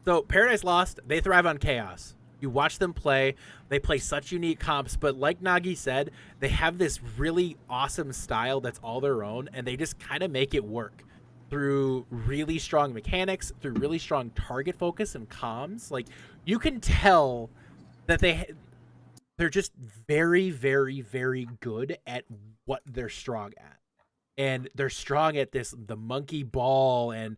So Paradise Lost, they thrive on chaos. You watch them play. They play such unique comps, but like Nagi said, they have this really awesome style that's all their own, and they just kind of make it work through really strong mechanics, through really strong target focus and comms. You can tell that they're just very, very, very good at what they're strong at. And they're strong at the monkey ball and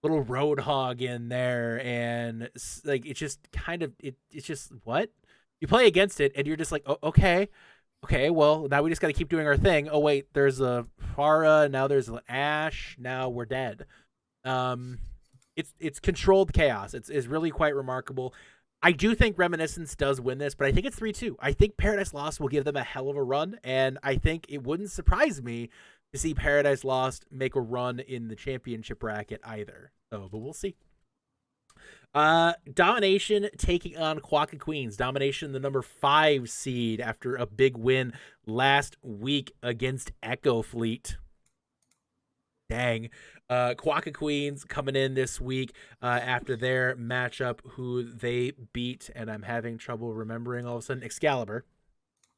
little roadhog in there. And it's just kind of, it's just what? You play against it and you're just oh, okay, well, now we just got to keep doing our thing. Oh, wait, there's a Farah. Now there's an Ash. Now we're dead. It's controlled chaos. It's really quite remarkable. I do think Reminiscence does win this, but I think it's 3-2. I think Paradise Lost will give them a hell of a run, and I think it wouldn't surprise me to see Paradise Lost make a run in the championship bracket either. So, but we'll see. Domination taking on Quokka Queens. Domination, the number 5 seed, after a big win last week against Echo Fleet. Dang. Quokka Queens coming in this week after their matchup, who they beat, and I'm having trouble remembering all of a sudden, Excalibur.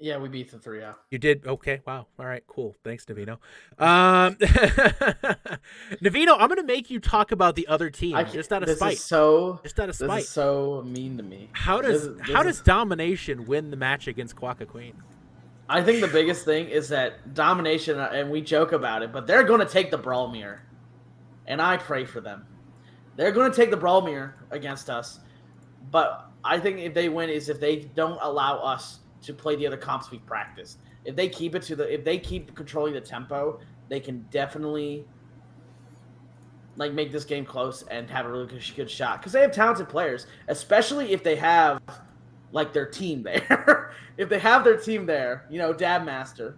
Yeah, we beat the 3-0. You did? Okay. Wow. All right. Cool. Thanks, Navino. Navino, I'm going to make you talk about the other team just out of spite. Just out of spite. This is so mean to me. How does Domination win the match against Quokka Queen? I think the biggest thing is that Domination, and we joke about it, but they're going to take the Brawl Mirror. And I pray for them. They're going to take the Brawl Mirror against us. But I think if they win is if they don't allow us to play the other comps we've practiced. If they keep controlling the tempo, they can definitely make this game close and have a really good shot. Because they have talented players, especially if they have their team there. If they have their team there, Dab Master,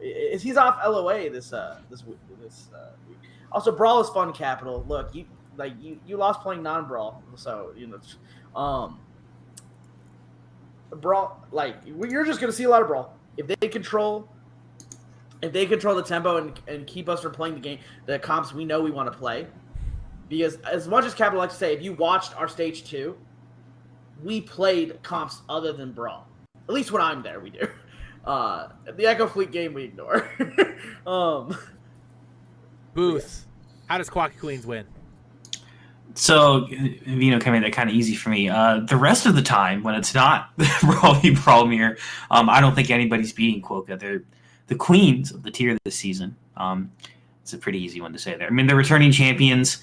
he's off LOA this week. Also, Brawl is fun, Capital. Look, you lost playing non-Brawl, so Brawl, you're just gonna see a lot of Brawl if they control the tempo and keep us from playing the comps we know we want to play. Because as much as Capital likes to say, if you watched our stage 2, we played comps other than Brawl. At least when I'm there, we do. The Echo Fleet game we ignore. Booth, how does Quokka Queens win? So, coming that kind of easy for me. The rest of the time, when it's not Brawl Mirror, I don't think anybody's beating Quokka. They're the queens of the tier this season. It's a pretty easy one to say there. I mean, they're returning champions.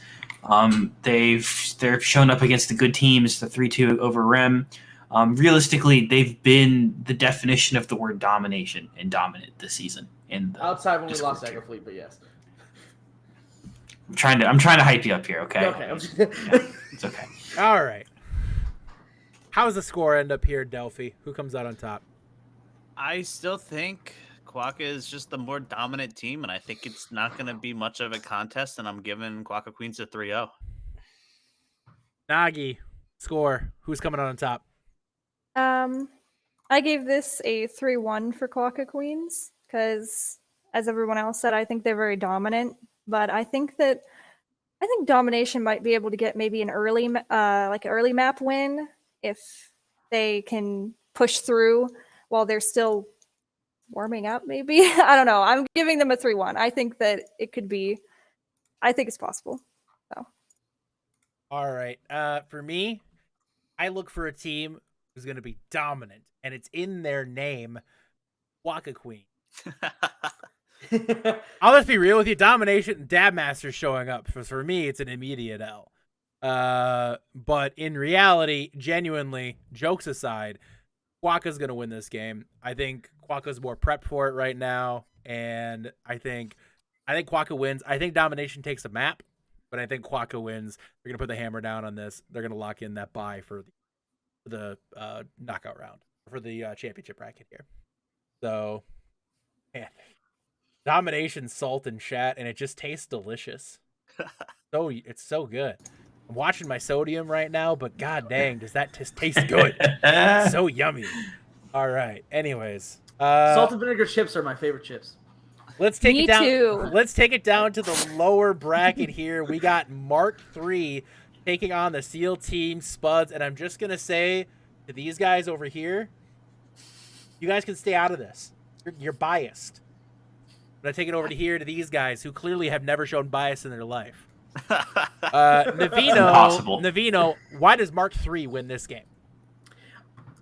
They're shown up against the good teams, the 3-2 over Rim. Realistically, they've been the definition of the word domination and dominant this season. Outside when we lost Echo Fleet, but yes. I'm trying to hype you up here, okay? Okay. Yeah, it's okay. All right. How's the score end up here, Delphi? Who comes out on top? I still think Quokka is just the more dominant team, and I think it's not going to be much of a contest, and I'm giving Quokka Queens a 3-0. Nagi, score. Who's coming out on top? I gave this a 3-1 for Quokka Queens because, as everyone else said, I think they're very dominant. But I think Domination might be able to get maybe an early map win if they can push through while they're still warming up. Maybe I don't know. I'm giving them a 3-1. I think that it could be. I think it's possible. So. All right. For me, I look for a team who's going to be dominant, and it's in their name, Quokka Queen. I'll just be real with you. Domination and Dab Master showing up. For me, it's an immediate L. But in reality, genuinely, jokes aside, Quokka's going to win this game. I think Quokka's more prepped for it right now, and I think Quokka wins. I think Domination takes a map, but I think Quokka wins. They're going to put the hammer down on this. They're going to lock in that bye for the knockout round, for the championship bracket here. So, man. Domination salt and chat, and it just tastes delicious. It's so good. I'm watching my sodium right now, but god dang, does that taste good? So yummy. All right. Anyways, salt and vinegar chips are my favorite chips. Let's take Me it down. too. Let's take it down to the lower bracket here. We got Mark III taking on the SEAL Team Spuds, and I'm just gonna say to these guys over here, you guys can stay out of this. You're biased. I'm going to take it over to here to these guys who clearly have never shown bias in their life. Navino, why does Mark III win this game?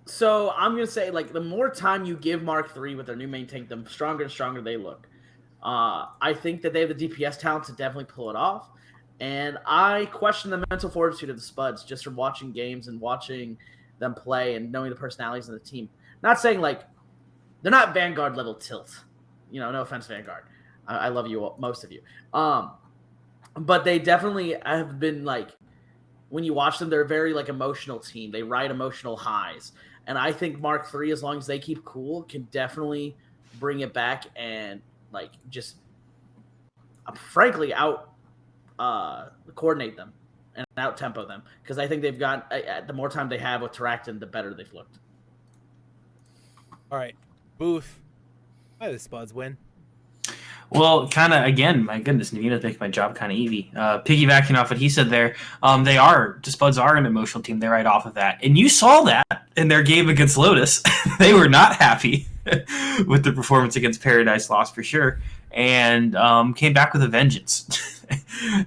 So I'm going to say, the more time you give Mark III with their new main tank, the stronger and stronger they look. I think that they have the DPS talent to definitely pull it off. And I question the mental fortitude of the Spuds just from watching games and watching them play and knowing the personalities of the team. Not saying, they're not Vanguard level tilt. No offense, Vanguard. I love you all, most of you. But they definitely have been when you watch them, they're a very emotional team. They ride emotional highs. And I think Mark III, as long as they keep cool, can definitely bring it back and just frankly out coordinate them. and out-tempo them. Because I think they've got the more time they have with Tarakton, the better they've looked. All right, Booth. Why the Spuds win? Well, kind of, again, my goodness, Navina's making my job kind of easy. Piggybacking off what he said there, the Spuds are an emotional team. They're right off of that. And you saw that in their game against Lotus. They were not happy with the performance against Paradise Lost for sure. And came back with a vengeance.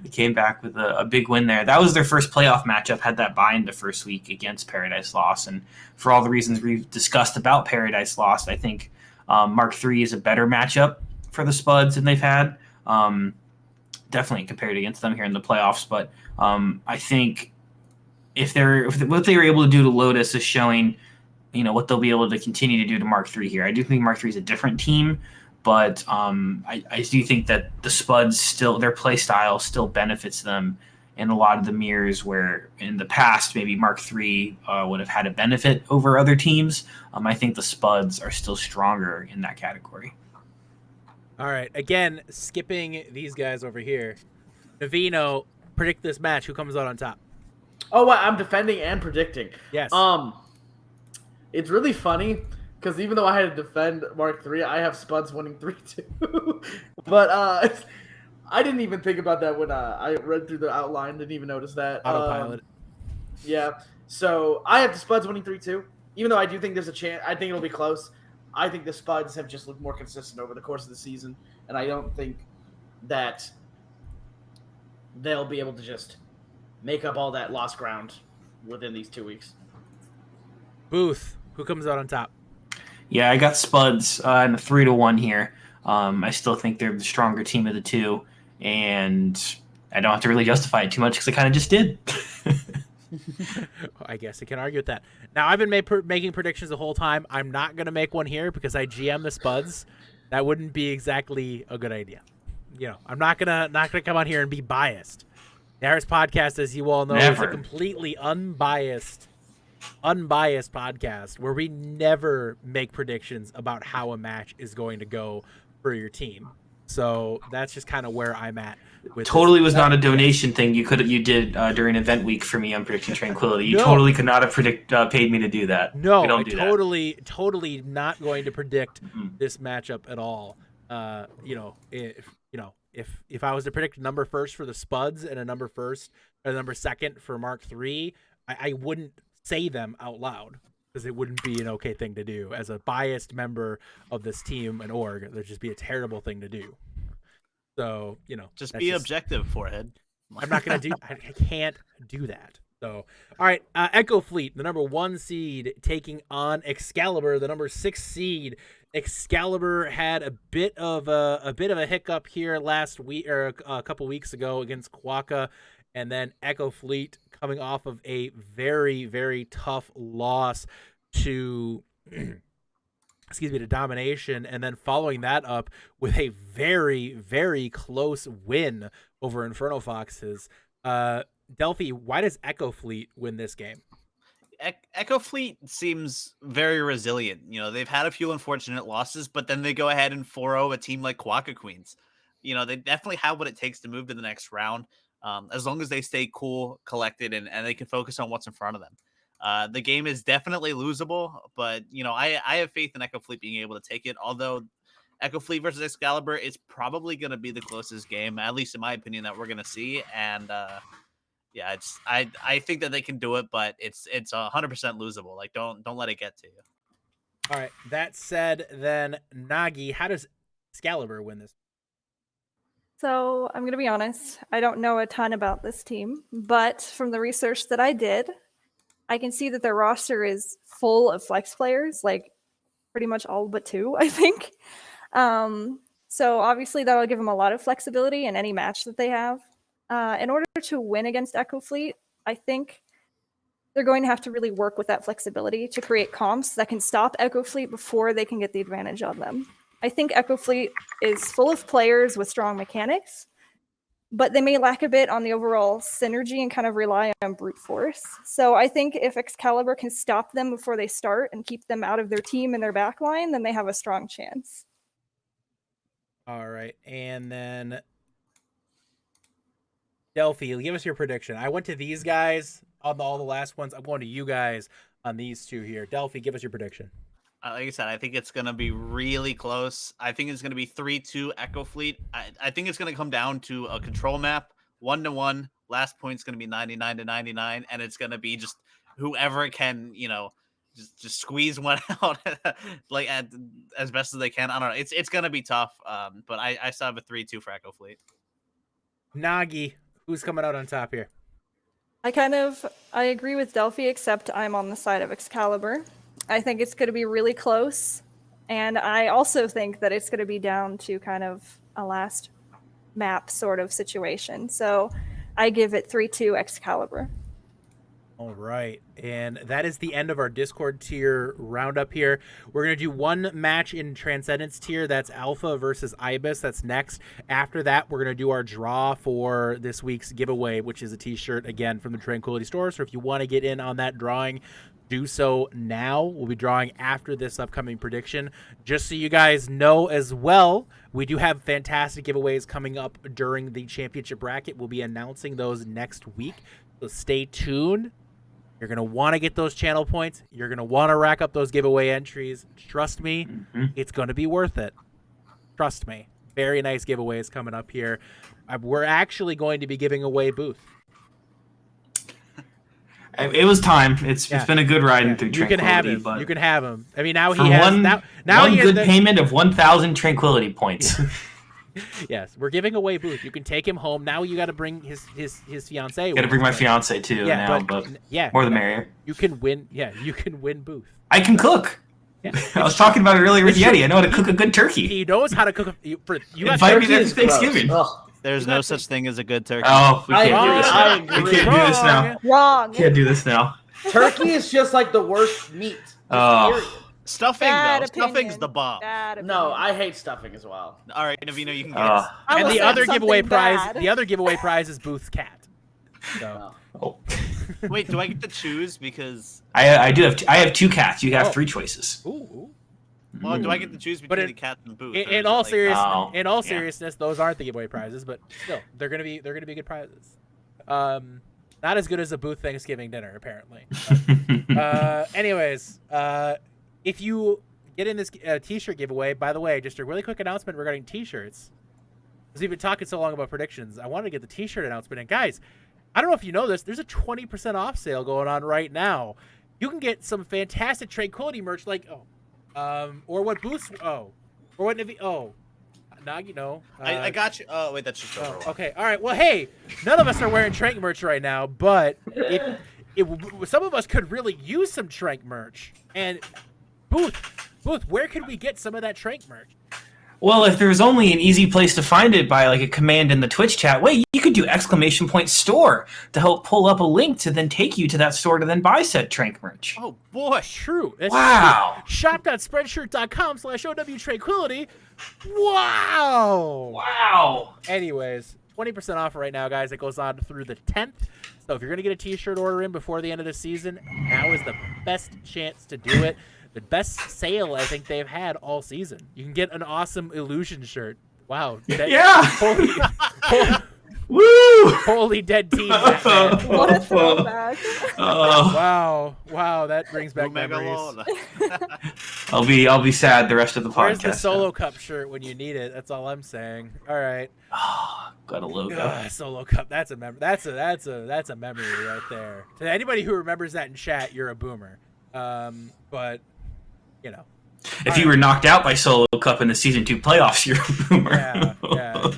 They came back with a big win there. That was their first playoff matchup, had that bye in the first week against Paradise Lost. And for all the reasons we've discussed about Paradise Lost, I think Mark III is a better matchup for the Spuds than they've had. Definitely compared against them here in the playoffs. But I think if what they were able to do to Lotus is showing, what they'll be able to continue to do to Mark III here. I do think Mark III is a different team, but I do think that the Spuds still, their play style still benefits them in a lot of the mirrors where in the past maybe Mark III would have had a benefit over other teams. I think the Spuds are still stronger in that category. All right, again, skipping these guys over here. Navino, predict this match. Who comes out on top? Oh, wow, I'm defending and predicting. Yes. It's really funny because even though I had to defend Mark III, I have Spuds winning 3-2. But I didn't even think about that when I read through the outline. Didn't even notice that. Autopilot. Yeah. So I have the Spuds winning 3-2. Even though I do think there's a chance, I think it'll be close. I think the Spuds have just looked more consistent over the course of the season, and I don't think that they'll be able to just make up all that lost ground within these 2 weeks. Booth, who comes out on top? Yeah, I got Spuds in a 3-1 here. I still think they're the stronger team of the two, and I don't have to really justify it too much because I kind of just did. I guess I can argue with that. Now, I've been making predictions the whole time. I'm not going to make one here because I GM the Spuds. That wouldn't be exactly a good idea. I'm not gonna come on here and be biased. The Harris Podcast, as you all know, is a completely unbiased podcast where we never make predictions about how a match is going to go for your team. So that's just kind of where I'm at. Totally was not a donation thing you did during event week for me on Predicting Tranquility. You totally could not have paid me to do that. No, I totally not going to predict this matchup at all. If I was to predict a number first for the Spuds and a number second for Mark III, I wouldn't say them out loud because it wouldn't be an okay thing to do. As a biased member of this team and org, that'd just be a terrible thing to do. So, just be objective, Forehead. I'm not going to I can't do that. So, all right, Echo Fleet, the number 1 seed, taking on Excalibur, the number 6 seed. Excalibur had a bit of a hiccup here last week or a couple weeks ago against Quokka, and then Echo Fleet coming off of a very, very tough loss to to Domination, and then following that up with a very, very close win over Inferno Foxes. Delphi, why does Echo Fleet win this game? Echo Fleet seems very resilient. They've had a few unfortunate losses, but then they go ahead and 4-0 a team like Quokka Queens. They definitely have what it takes to move to the next round, as long as they stay cool, collected, and they can focus on what's in front of them. The game is definitely losable, but I have faith in Echo Fleet being able to take it. Although Echo Fleet versus Excalibur is probably going to be the closest game, at least in my opinion, that we're going to see. And I think that they can do it, but it's 100% losable. Like don't let it get to you. All right. That said, then Nagi, how does Excalibur win this? So I'm going to be honest. I don't know a ton about this team, but from the research that I did, I can see that their roster is full of flex players, like pretty much all but 2, I think. So obviously that'll give them a lot of flexibility in any match that they have. In order to win against Echo Fleet, I think they're going to have to really work with that flexibility to create comps that can stop Echo Fleet before they can get the advantage on them. I think Echo Fleet is full of players with strong mechanics, but they may lack a bit on the overall synergy and kind of rely on brute force. So I think if Excalibur can stop them before they start and keep them out of their team and their backline, then they have a strong chance. All right. And then Delphi, give us your prediction. I went to these guys on all the last ones. I'm going to you guys on these two here. Delphi, give us your prediction. Like I said, I think it's going to be really close. I think it's going to be 3-2 Echo Fleet. I think it's going to come down to a control map, 1-1. Last point's going to be 99-99, and it's going to be just whoever can, just squeeze one out like as best as they can. I don't know. It's going to be tough, but I still have a 3-2 for Echo Fleet. Nagi, who's coming out on top here? I agree with Delphi, except I'm on the side of Excalibur. I think it's going to be really close, and I also think that it's going to be down to kind of a last map sort of situation. So I give it 3-2 Excalibur. All right, and that is the end of our Discord tier roundup here. We're going to do one match in Transcendence tier. That's Alpha versus Ibis. That's next. After that, we're going to do our draw for this week's giveaway, which is a t-shirt, again, from the Tranquility Store. So if you want to get in on that drawing, do so now. We'll be drawing after this upcoming prediction. Just so you guys know as well, we do have fantastic giveaways coming up during the championship bracket. We'll be announcing those next week, so stay tuned. You're going to want to get those channel points. You're going to want to rack up those giveaway entries. Trust me, It's going to be worth it. Trust me. Very nice giveaways coming up here. We're actually going to be giving away Booth. It was time. It's been a good ride through You Tranquility. can have him. But you can have him. I mean, now for he has one, now one he has good payment of 1,000 Tranquility points. Yes, we're giving away Booth. You can take him home. Now you got to bring his fiance. Got to bring my fiance too now, but more the merrier. You can win. Yeah, you can win Booth. I can cook. Yeah. I was talking about it earlier with Yeti. I know how to cook a good turkey. He knows how to cook. You got Invite me turkey. there for Thanksgiving. There's no such thing as a good turkey. Oh, we can't do this I now. agree. We can't do this now. Wrong. Can't do this now. Turkey is just like the worst meat. Just Oh. period. Stuffing, Bad though. opinion. Stuffing's the bomb. Bad No, opinion. I hate stuffing as well. All right, Navino, you can guess. I And was the saying other giveaway something prize. bad. The other giveaway prize is Booth's cat. So Oh. Wait, do I get to choose? Because I do have. I have two cats. You have three choices. ooh. well, do I get to choose But between in- the cat and Booth? In, or is in it all like- seriousness, Oh, yeah. seriousness, those aren't the giveaway prizes, but still, they're gonna be good prizes. Not as good as a Booth Thanksgiving dinner, apparently. Anyways, if you get in this t-shirt giveaway, by the way, just a really quick announcement regarding t-shirts. Because we've been talking so long about predictions, I wanted to get the t-shirt announcement. And guys, I don't know if you know this, there's a 20% off sale going on right now. You can get some fantastic Tranquility merch, like or what Booth's or what Nagi, no. I got you. Oh, wait, that's just Oh, Overwatch. okay. All right. Well, hey, none of us are wearing Trank merch right now, but some of us could really use some Trank merch. And Booth, where could we get some of that Trank merch? Well, if there's only an easy place to find it by like a command in the Twitch chat, wait, you could do !store to help pull up a link to then take you to that store to then buy said Trank merch. Oh, boy. True. That's Wow. True. Shop.spreadshirt.com/OWTranquility. Wow. Wow. Anyways, 20% off right now, guys. It goes on through the 10th. So if you're going to get a t-shirt order in before the end of the season, now is the best chance to do it. The best sale I think they've had all season. You can get an awesome Illusion shirt. Wow. Yeah. Woo! Holy dead team. Batman. What a throwback. Oh, Wow, that brings back Omega memories. I'll be sad the rest of the podcast. Where's the Solo Cup shirt when you need it? That's all I'm saying. All right. Got a logo. Solo Cup. That's a that's a memory right there. To anybody who remembers that in chat, you're a boomer. But you know. If you were knocked out by Solo Cup in the Season 2 playoffs, you're a boomer. Yeah.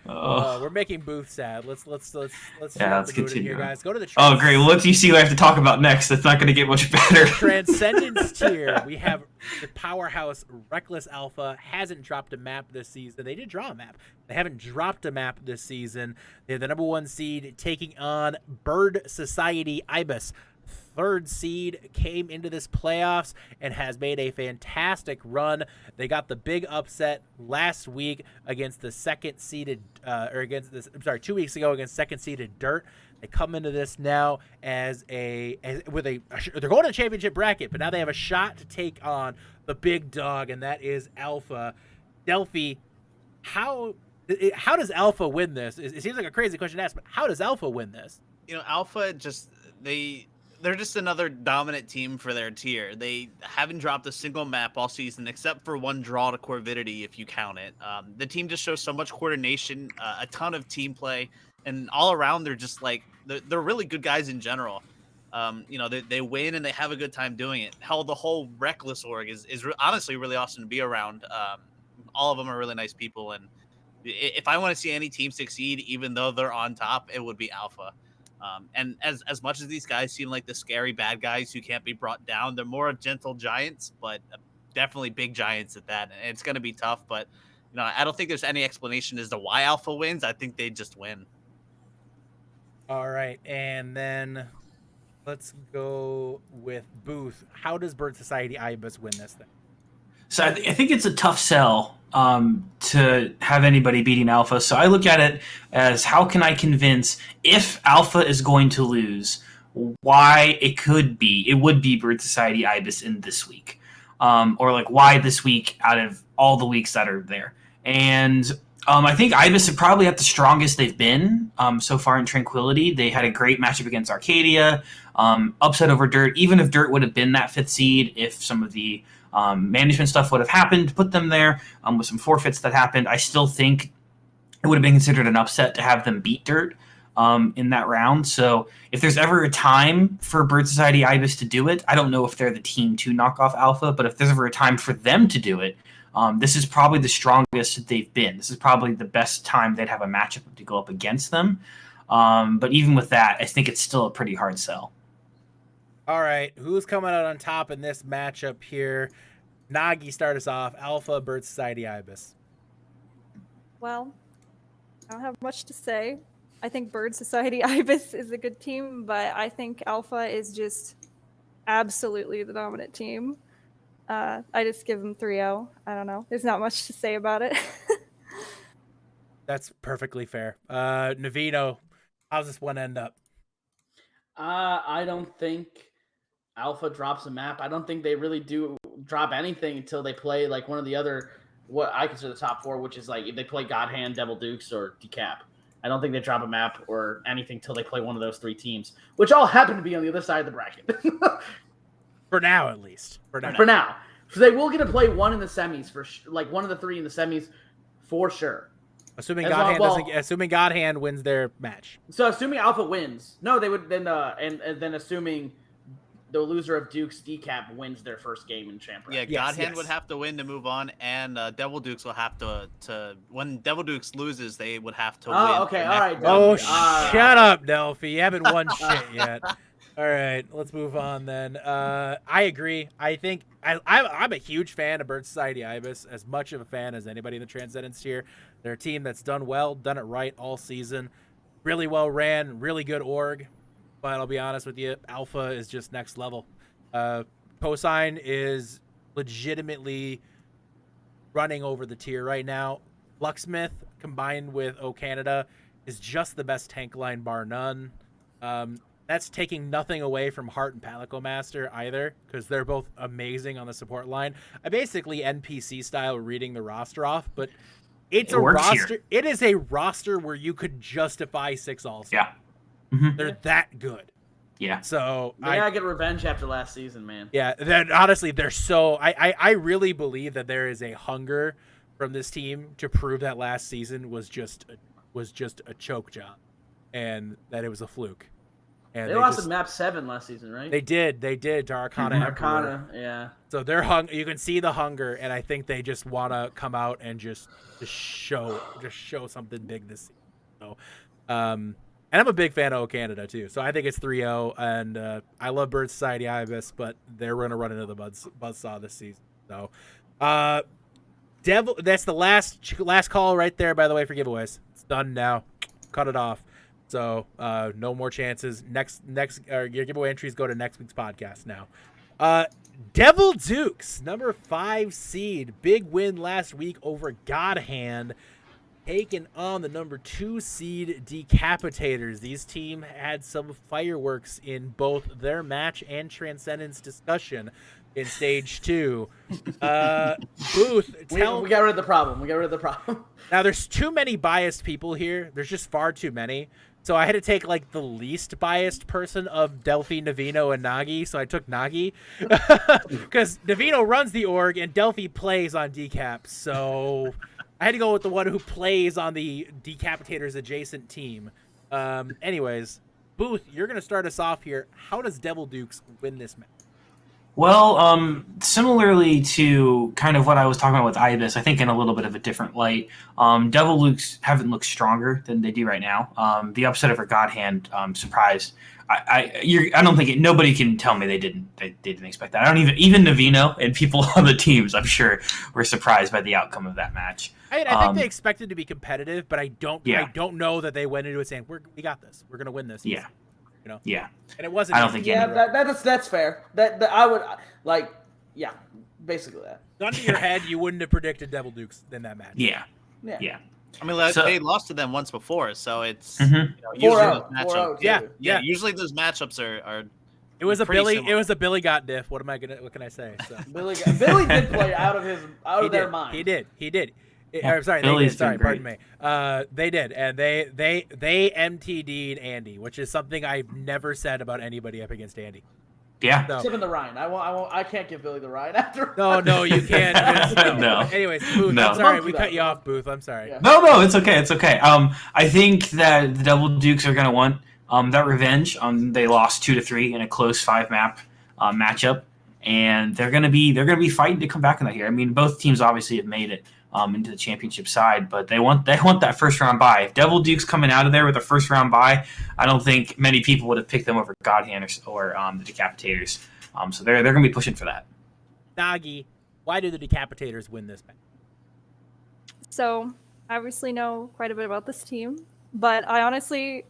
Oh. We're making Booth sad. Let's let's the mood in continue. here, guys. Go to the Oh, great. Well, what do you see what I have to talk about next? That's not going to get much better. Transcendence tier. We have the powerhouse Reckless Alpha. Hasn't dropped a map this season. They did draw a map. They haven't dropped a map this season. They're the #1 seed taking on Bird Society Ibis. Third seed, came into this playoffs and has made a fantastic run. They got the big upset last week against the second seeded, 2 weeks ago against second seeded Dirt. They come into this now they're going to the championship bracket, but now they have a shot to take on the big dog, and that is Alpha. Delphi, how How does Alpha win this? It seems like a crazy question to ask, but how does Alpha win this? Alpha just they're just another dominant team for their tier. They haven't dropped a single map all season except for one draw to Corvidity, if you count it. The team just shows so much coordination, a ton of team play, and all around they're just like they're really good guys in general. They win and they have a good time doing it. Hell, the whole Reckless org is honestly really awesome to be around. All of them are really nice people, and if I want to see any team succeed, even though they're on top, it would be Alpha. And as much as these guys seem like the scary bad guys who can't be brought down, they're more gentle giants, but definitely big giants at that. And it's going to be tough, but I don't think there's any explanation as to why Alpha wins. I think they just win. All right, and then let's go with Booth. How does Bird Society Ibis win this thing? So I think it's a tough sell to have anybody beating Alpha. So I look at it as how can I convince if Alpha is going to lose, why it would be Bird Society Ibis in this week, or like why this week out of all the weeks that are there. And I think Ibis are probably at the strongest they've been so far in Tranquility. They had a great matchup against Arcadia, upset over Dirt. Even if Dirt would have been that 5th seed, if some of the management stuff would have happened to put them there with some forfeits that happened, I still think it would have been considered an upset to have them beat Dirt in that round. So if there's ever a time for Bird Society Ibis to do it, I don't know if they're the team to knock off Alpha, but if there's ever a time for them to do it, this is probably the strongest that they've been. This is probably the best time they'd have a matchup to go up against them. But even with that, I think it's still a pretty hard sell. All right, who's coming out on top in this matchup here? Nagi, start us off. Alpha, Bird Society Ibis. Well, I don't have much to say. I think Bird Society Ibis is a good team, but I think Alpha is just absolutely the dominant team. I just give them 3-0. I don't know. There's not much to say about it. That's perfectly fair. Navino, how's this one end up? I don't think Alpha drops a map. I don't think they really do drop anything until they play like one of the other, what I consider the top 4, which is like if they play God Hand, Devil Dukes, or Decap. I don't think they drop a map or anything till they play one of those 3 teams, which all happen to be on the other side of the bracket. For now, at least. For now. So they will get to play one in the semis like one of the 3 in the semis for sure. Assuming God Hand wins their match. So assuming Alpha wins, no, they would then and then assuming the loser of Duke's Decap wins their first game in Champ. Yeah, God Hand would have to win to move on, and Devil Dukes will have to when Devil Dukes loses, they would have to win. Oh, okay, all right. Oh, shut up, Delphi. You haven't won shit yet. All right, let's move on then. I agree. I think I'm a huge fan of Bird Society Ibis, as much of a fan as anybody in the Transcendence tier. They're a team that's done it right all season. Really well ran, really good org. But I'll be honest with you, Alpha is just next level. Cosine is legitimately running over the tier right now. Lucksmith combined with O Canada is just the best tank line bar none. That's taking nothing away from Heart and Palico Master either, because they're both amazing on the support line. I basically NPC style reading the roster off, but it's a roster. Here. It is a roster where you could justify 6 all. Yeah. Mm-hmm. They're that good. Yeah. So they gotta get revenge after last season, man. Yeah. Then honestly, they're so. I really believe that there is a hunger from this team to prove that last season was just a choke job, and that it was a fluke. And they lost at map 7 last season, right? They did to Arcana. Arcana, yeah. So they're you can see the hunger, and I think they just want to come out and just show something big this season. So, and I'm a big fan of O Canada too. So I think it's 3-0, and I love Bird Society Ibis, but they're gonna run into the buzzsaw this season. So, Devil. That's the last call right there. By the way, for giveaways, it's done now. Cut it off. So no more chances. Next your giveaway entries go to next week's podcast now. Devil Dukes, number 5 seed, big win last week over God Hand, taking on the number 2 seed Decapitators. These team had some fireworks in both their match and Transcendence discussion. in stage 2. Booth, We got rid of the problem. Now, there's too many biased people here. There's just far too many. So I had to take like the least biased person of Delphi, Navino, and Nagi. So I took Nagi because Navino runs the org and Delphi plays on Decap. So I had to go with the one who plays on the Decapitators adjacent team. Anyways, Booth, you're going to start us off here. How does Devil Dukes win this match? Well, similarly to kind of what I was talking about with Ibis, I think in a little bit of a different light, Devil Dukes haven't looked stronger than they do right now. The upset over God Hand surprised. I don't think nobody can tell me they didn't expect that. I don't even Navino and people on the teams, I'm sure, were surprised by the outcome of that match. I think they expected to be competitive, but I don't know that they went into it saying we got this. We're gonna win this. Yeah. You know? Yeah. And it wasn't. I don't think. Yeah, that's fair. That I would like. Yeah, basically that. Gun to your head, you wouldn't have predicted Devil Dukes in that match. Yeah. I mean, they lost to them once before, so it's Mhm. usually 4-0, those matchups. 4-0 Yeah. Usually those matchups are. It was a pretty Billy. similar. It was a Billy got diff. What can I say? So. Billy did play out of their mind. He did. Yeah, I'm sorry, Billy's they did. Sorry, doing pardon me. They did, and they MTD'd Andy, which is something I've never said about anybody up against Andy. Yeah. So, Except in the Rhine. I can't give Billy the Rhine after. no, you can't. No. Anyways, Booth, No. I'm sorry, Monkey we though. cut you off, Booth. I'm sorry. Yeah. No, it's okay. It's okay. I think that the Devil Dukes are going to win. That revenge. They lost 2-3 in a close 5-map matchup, and they're going to be fighting to come back in that here. I mean, both teams obviously have made it into the championship side, but they want that first round bye. If Devil Dukes coming out of there with a first round bye, I don't think many people would have picked them over God Hand or the Decapitators. So they're going to be pushing for that. Nagi, why do the Decapitators win this match? So I obviously know quite a bit about this team, but I honestly,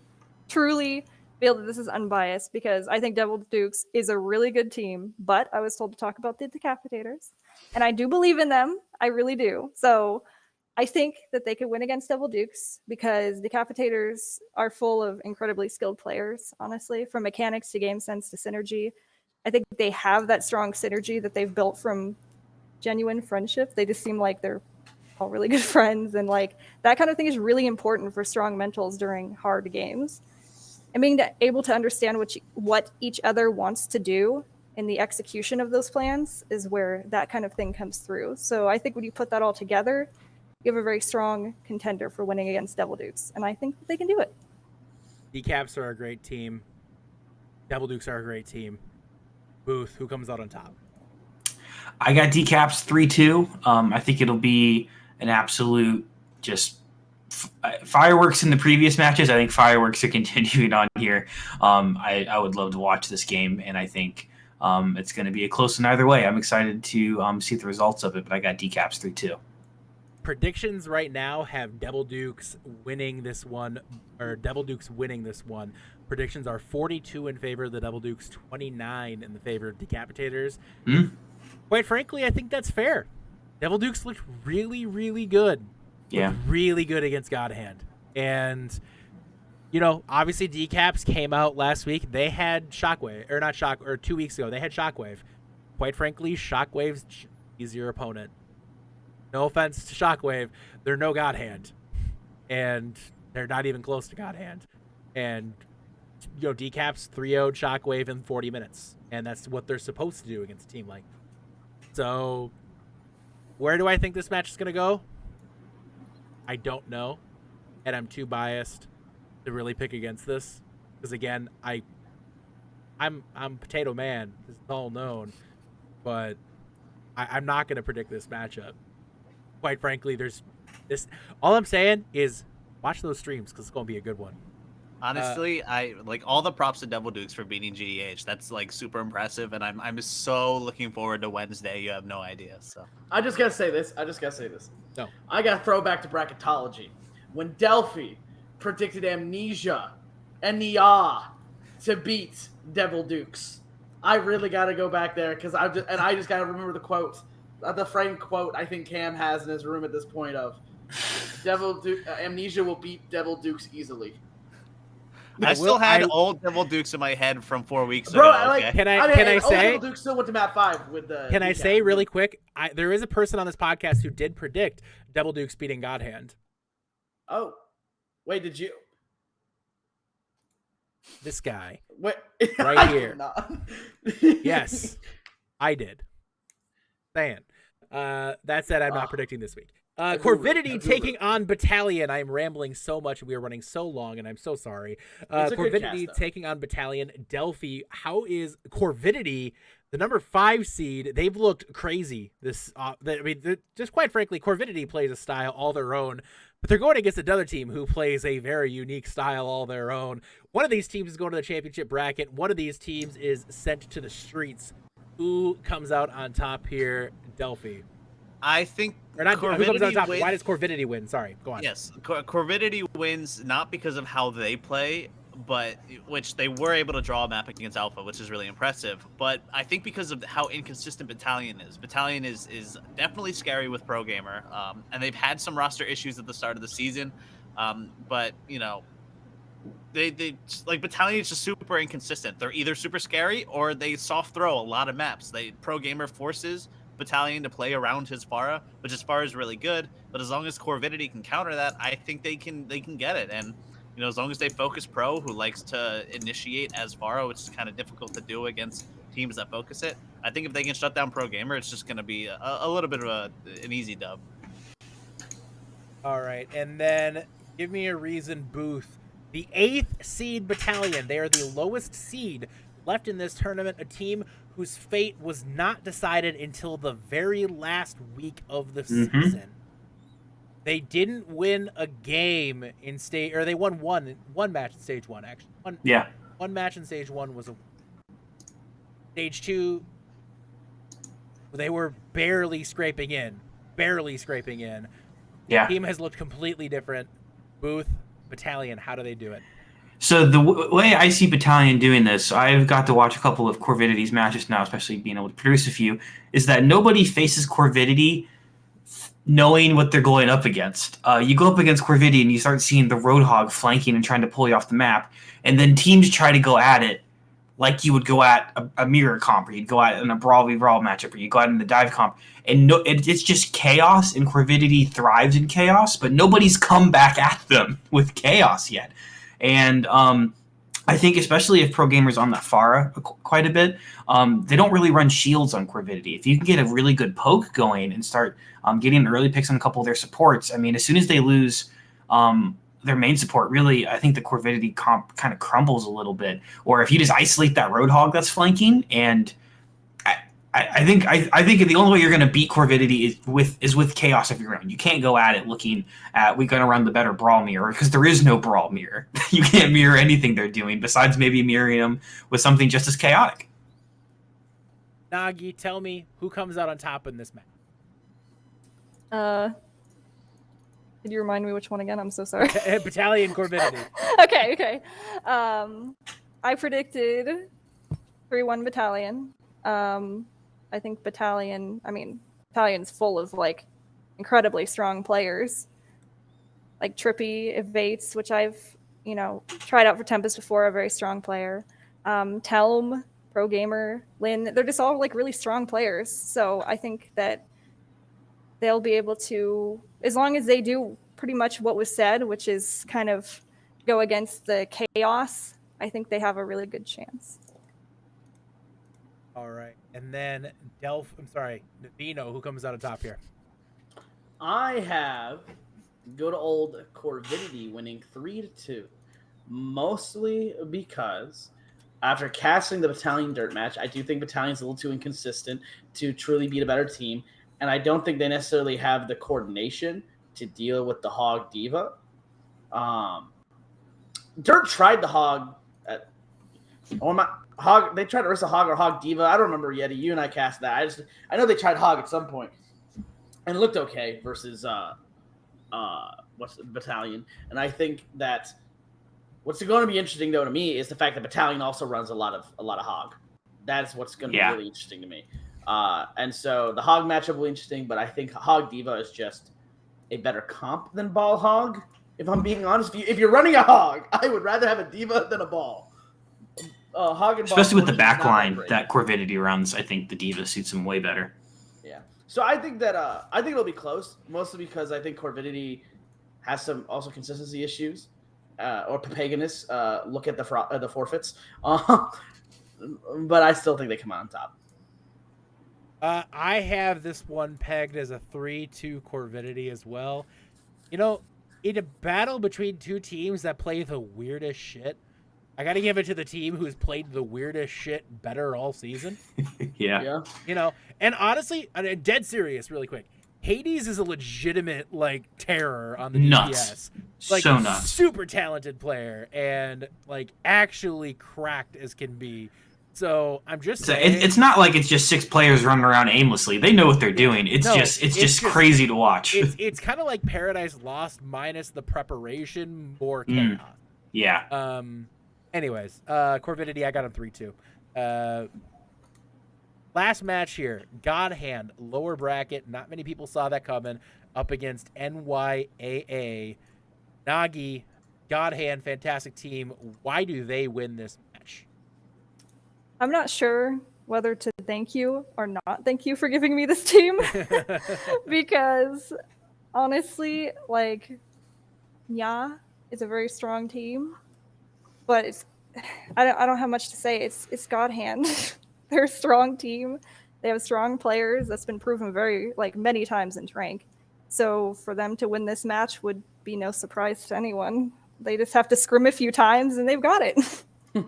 truly feel that this is unbiased because I think Devil Dukes is a really good team, but I was told to talk about the Decapitators, and I do believe in them. I really do. So I think that they could win against Devil Dukes because Decapitators are full of incredibly skilled players, honestly, from mechanics to game sense to synergy. I think they have that strong synergy that they've built from genuine friendship. They just seem like they're all really good friends, and like that kind of thing is really important for strong mentals during hard games. And being able to understand what each other wants to do in the execution of those plans is where that kind of thing comes through. So I think when you put that all together, you have a very strong contender for winning against Devil Dukes, and I think that they can do it. Decaps are a great team. Devil Dukes are a great team. Booth, who comes out on top? I got Decaps 3-2. I think it'll be an absolute just fireworks in the previous matches. I think fireworks are continuing on here. I would love to watch this game, and I think it's going to be a close one either way. I'm excited to see the results of it, but I got Decaps 3-2. Predictions right now have Devil Dukes winning this one, or Devil Dukes winning this one. Predictions are 42 in favor of the Devil Dukes, 29 in the favor of Decapitators. Quite frankly, I think that's fair. Devil Dukes looked really, really good. Yeah. Looked really good against God Hand. And, you know, obviously Decaps came out last week. They had Shockwave, or not Shock, or 2 weeks ago, they had Shockwave. Quite frankly, Shockwave's easier opponent. No offense to Shockwave, they're no God Hand. And they're not even close to God Hand. And, you know, Decaps 3-0'd Shockwave in 40 minutes. And that's what they're supposed to do against a team like that. So, where do I think this match is going to go? I don't know. And I'm too biased to really pick against this. Because, again, I'm Potato Man. This is all known. But I'm not going to predict this matchup. Quite frankly, there's this. All I'm saying is watch those streams because it's going to be a good one. Honestly, I like all the props to Devil Dukes for beating GDH. That's like super impressive, and I'm so looking forward to Wednesday. You have no idea. So I just gotta say this. No. I gotta throw back to bracketology. When Delphi predicted Amnesia and Nia to beat Devil Dukes, I really gotta go back there because I just gotta remember the quote, the framed quote I think Cam has in his room at this point of Amnesia will beat Devil Dukes easily. I still had old Devil Dukes in my head from 4 weeks Bro, ago. I like. Okay? Can I Old say? Devil Duke still went to map 5 with the. Can I decap. say really quick? There is a person on this podcast who did predict Devil Dukes beating God Hand. Oh, wait, did you? This guy. Wait, Right I here. did not. Yes, I did. Saying. That said, I'm not predicting this week. Corvidity taking on Battalion. I'm rambling so much. We are running so long, and I'm so sorry. Corvidity taking on Battalion. Delphi. How is Corvidity, the number 5 seed? They've looked crazy. Just quite frankly, Corvidity plays a style all their own, but they're going against another team who plays a very unique style all their own. One of these teams is going to the championship bracket. One of these teams is sent to the streets. Who comes out on top here? Delphi. I think Who comes out on top? wins. Why does Corvidity win? Sorry, go on. Yes, Corvidity wins not because of how they play, but which they were able to draw a map against Alpha, which is really impressive. But I think because of how inconsistent Battalion is. Battalion is definitely scary with Pro Gamer, and they've had some roster issues at the start of the season. But you know, they like Battalion is just super inconsistent. They're either super scary or they soft throw a lot of maps. Pro Gamer forces Battalion to play around his Pharah, which his Pharah is really good. But as long as Corvidity can counter that, I think they can get it. And you know, as long as they focus Pro, who likes to initiate as Pharah, which is kind of difficult to do against teams that focus it, I think if they can shut down Pro Gamer, it's just going to be a little bit of an easy dub. All right, and then give me a reason, Booth. The 8th seed Battalion. They are the lowest seed left in this tournament, a team whose fate was not decided until the very last week of the season. They didn't win a game in stage, or they won one match in stage 1, actually. One match in stage 1 was a stage 2. They were barely scraping in. Yeah. The team has looked completely different. Booth, Battalion, how do they do it? So the way I see Battalion doing this, I've got to watch a couple of Corvidity's matches now, especially being able to produce a few, is that nobody faces Corvidity knowing what they're going up against. You go up against Corvidity and you start seeing the Roadhog flanking and trying to pull you off the map, and then teams try to go at it like you would go at a mirror comp, or you'd go at in a Brawl v Brawl matchup, or you go at in the dive comp, and it's just chaos, and Corvidity thrives in chaos, but nobody's come back at them with chaos yet. And I think especially if Pro Gamer's on that Pharah quite a bit, they don't really run shields on Corvidity. If you can get a really good poke going and start getting early picks on a couple of their supports, I mean, as soon as they lose their main support, really, I think the Corvidity comp kind of crumbles a little bit. Or if you just isolate that Roadhog that's flanking, and I think the only way you're going to beat Corvidity is with chaos of your own. You can't go at it looking at we're going to run the better Brawl mirror, because there is no Brawl mirror. You can't mirror anything they're doing besides maybe mirroring them with something just as chaotic. Nagi, tell me who comes out on top in this match. Could you remind me which one again? I'm so sorry. Battalion Corvidity. Okay. I predicted 3-1 Battalion. I think Battalion's full of like incredibly strong players. Like Trippy, Evates, which I've, tried out for Tempest before, a very strong player. Telm, Pro Gamer, Lynn, they're just all like really strong players. So I think that they'll be able to, as long as they do pretty much what was said, which is kind of go against the chaos, I think they have a really good chance. All right. And then Navino, who comes out on top here? I have good old Corvidity winning 3-2, mostly because after casting the Battalion dirt match, I do think Battalion's a little too inconsistent to truly beat a better team, and I don't think they necessarily have the coordination to deal with the Hog Diva. Dirt tried the Hog Hog. They tried to versus a Hog or Hog Diva. I don't remember yet. You and I cast that. I know they tried Hog at some point, and it looked okay versus Battalion. And I think that what's going to be interesting though to me is the fact that Battalion also runs a lot of Hog. That's what's going to be really interesting to me. And so the Hog matchup will be interesting, but I think Hog Diva is just a better comp than Ball Hog. If I'm being honest, if you're running a hog, I would rather have a diva than a ball. Hog and ball, Especially with the fortune is not back line great. that Corvidity runs, I think the diva suits him way better. Yeah. So I think that I think it'll be close, mostly because I think Corvidity has some also consistency issues, or Papaganus. Look at the forfeits. But I still think they come out on top. I have this one pegged as a 3-2 Corvidity as well. You know, in a battle between two teams that play the weirdest shit, I got to give it to the team who's played the weirdest shit better all season. Yeah. You know, and honestly, I'm dead serious really quick. Hades is a legitimate, like, terror on the Nuts. DPS. Like, So nuts. super talented player and, like, actually cracked as can be. So I'm just saying, It's not like it's just 6 players running around aimlessly. They know what they're doing. It's just crazy to watch. It's kind of like Paradise Lost minus the preparation, more chaos. Yeah. Anyways, Corvidity, I got him 3-2. Last match here, God Hand, lower bracket. Not many people saw that coming. Up against NYAA. Nagi, God Hand, fantastic team. Why do they win this match? I'm not sure whether to thank you or not thank you for giving me this team. Because honestly, like, yeah, it's a very strong team. But I don't have much to say. It's God Hand. They're a strong team. They have strong players. That's been proven many times in rank. So for them to win this match would be no surprise to anyone. They just have to scrim a few times and they've got it.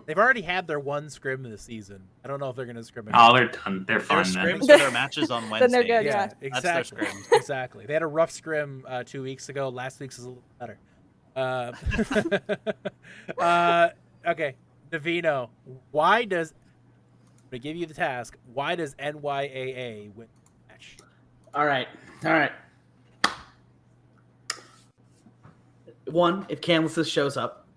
They've already had their one scrim this season. I don't know if they're going to scrim again. Oh, they're done. They're fine Their then. scrims for their matches on Wednesday. Then they're good, yeah. That's their Exactly. scrims. Exactly. They had a rough scrim 2 weeks ago. Last week's is a little better. Okay, Navino, I'm going to give you the task. Why does NYAA win the match? All right. One, if Canlis shows up.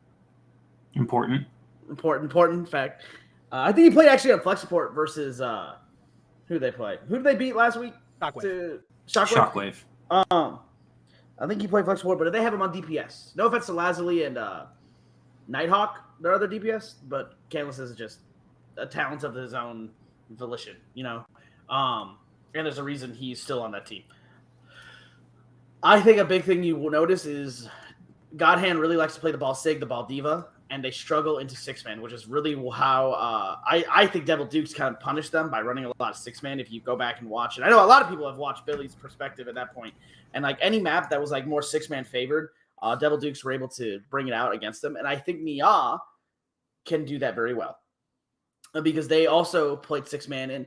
Important. Important fact. I think he played actually on Flex Support versus who did they play? Who did they beat last week? Shockwave. Shockwave. I think he played Flex Support, but they have him on DPS. No offense to Lazuli and Nighthawk, their other DPS, but Canlis is just a talent of his own volition, you know. And there's a reason he's still on that team. I think a big thing you will notice is Godhand really likes to play the ball Sig, the ball Diva, and they struggle into 6-man, which is really how I think Devil Dukes kind of punished them by running a lot of 6-man. If you go back and watch it, I know a lot of people have watched Billy's perspective at that point, and like any map that was like more 6-man favored, Devil Dukes were able to bring it out against them, and I think Nia can do that very well because they also played 6-man in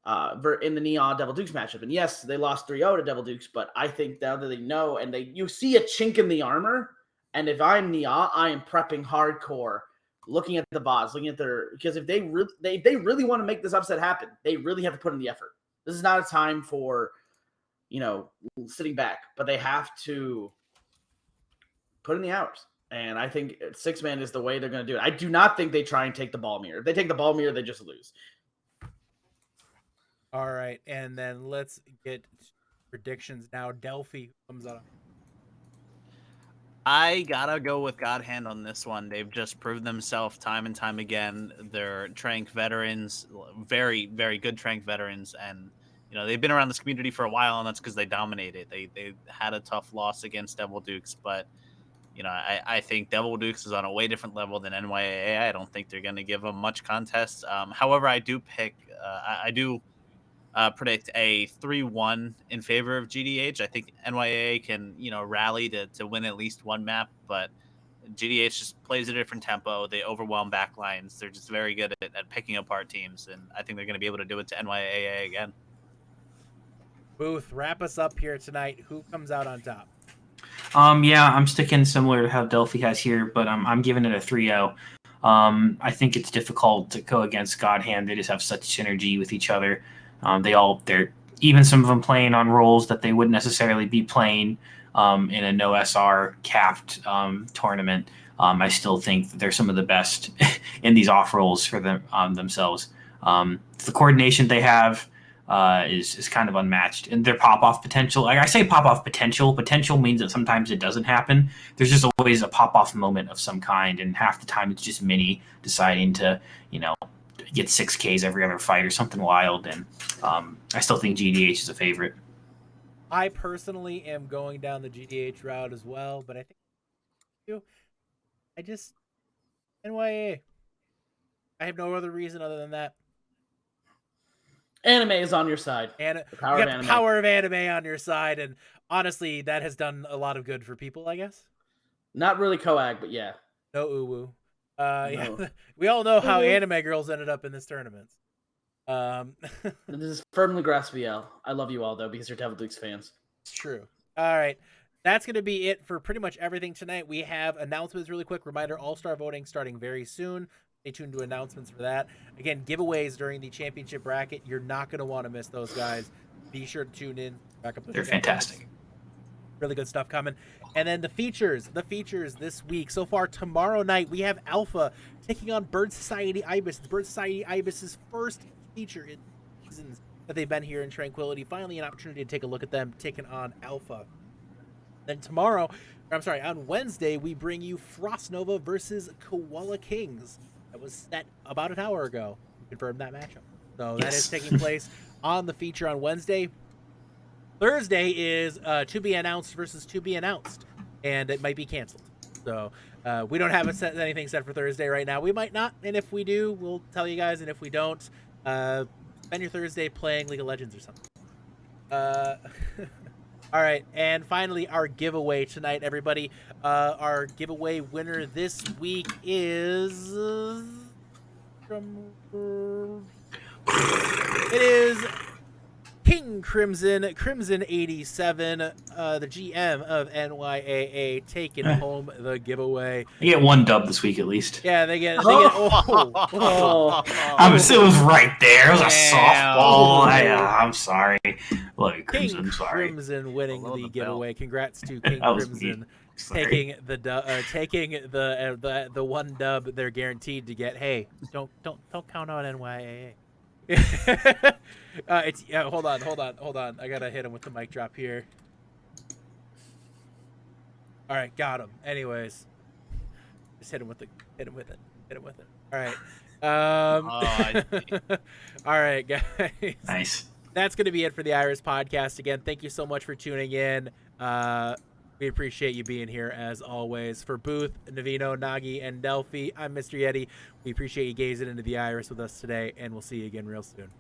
the Nia Devil Dukes matchup, and yes, they lost 3-0 to Devil Dukes, but I think now that they know and you see a chink in the armor. And if I'm Nia, I am prepping hardcore, looking at the bots, because if they really want to make this upset happen, they really have to put in the effort. This is not a time for, sitting back, but they have to put in the hours. And I think 6-man is the way they're going to do it. I do not think they try and take the ball mirror. If they take the ball mirror, they just lose. All right, and then let's get predictions now. Delphi comes up. I gotta go with God Hand on this one. They've just proved themselves time and time again. They're Trank veterans, very, very good Trank veterans, and they've been around this community for a while, and that's because they dominated. They had a tough loss against Devil Dukes, but I think Devil Dukes is on a way different level than NYAA. I don't think they're going to give them much contest. However, I do predict a 3-1 in favor of GDH. I think NYAA can, rally to win at least one map, but GDH just plays at a different tempo. They overwhelm backlines. They're just very good at picking apart teams, and I think they're going to be able to do it to NYAA again. Booth, wrap us up here tonight. Who comes out on top? Yeah, I'm sticking similar to how Delphi has here, but I'm giving it a 3-0. I think it's difficult to go against Godhand. They just have such synergy with each other. They're even some of them playing on roles that they wouldn't necessarily be playing in a no SR capped tournament. I still think that they're some of the best in these off roles for them themselves. The coordination they have, is kind of unmatched. And their pop-off potential, like I say pop-off potential means that sometimes it doesn't happen. There's just always a pop-off moment of some kind, and half the time it's just Mini deciding to, get 6Ks every other fight or something wild. And I still think GDH is a favorite. I personally am going down the GDH route as well, but I think NYA. I have no other reason other than that. Anime is on your side. And The power you of got anime. the power of anime on your side, and honestly, that has done a lot of good for people, I guess. Not really coag, but yeah. No uwu. No. Yeah, we all know how Uwu. anime girls ended up in this tournament. This is firmly grasp VL. I love you all though because you're Devil Dukes fans. It's true. All right. That's going to be it for pretty much everything tonight. We have announcements really quick. Reminder, All-Star voting starting very soon. Stay tuned to announcements for that. Again, giveaways during the championship bracket. You're not going to want to miss those, guys. Be sure to tune in. Back up. They're fantastic. Really good stuff coming. And then the features this week. So far, tomorrow night, we have Alpha taking on Bird Society Ibis. It's Bird Society Ibis's first feature in seasons that they've been here in Tranquility. Finally, an opportunity to take a look at them taking on Alpha. Then on Wednesday, we bring you Frost Nova versus Koala Kings. That was set about an hour ago. We confirmed that matchup. So that is taking place on the feature on Wednesday. Thursday is to be announced versus to be announced, and it might be canceled. So we don't have anything set for Thursday right now. We might not, and if we do, we'll tell you guys. And if we don't, spend your Thursday playing League of Legends or something. All right, and finally, our giveaway tonight, everybody. Our giveaway winner this week is... It is King Crimson 87, the GM of NYAA, taking home the giveaway. They get one dub this week at least. Yeah, they get. It was right there. It was a softball. I'm sorry. Love you, Crimson. King Sorry. Crimson winning Below the the giveaway. Congrats to King That was Crimson me. Sorry. taking the one dub they're guaranteed to get. Hey, don't count on NYAA. Hold on. I gotta hit him with the mic drop here. All right, got him. Anyways, just hit him with it. All right. All right, guys. Nice. That's gonna be it for the Iris podcast. Again, thank you so much for tuning in. We appreciate you being here as always. For Booth, Navino, Nagi, and Delphi, I'm Mr. Yeti. We appreciate you gazing into the Iris with us today, and we'll see you again real soon.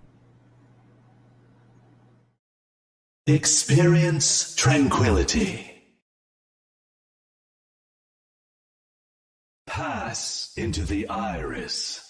Experience tranquility. Pass into the Iris.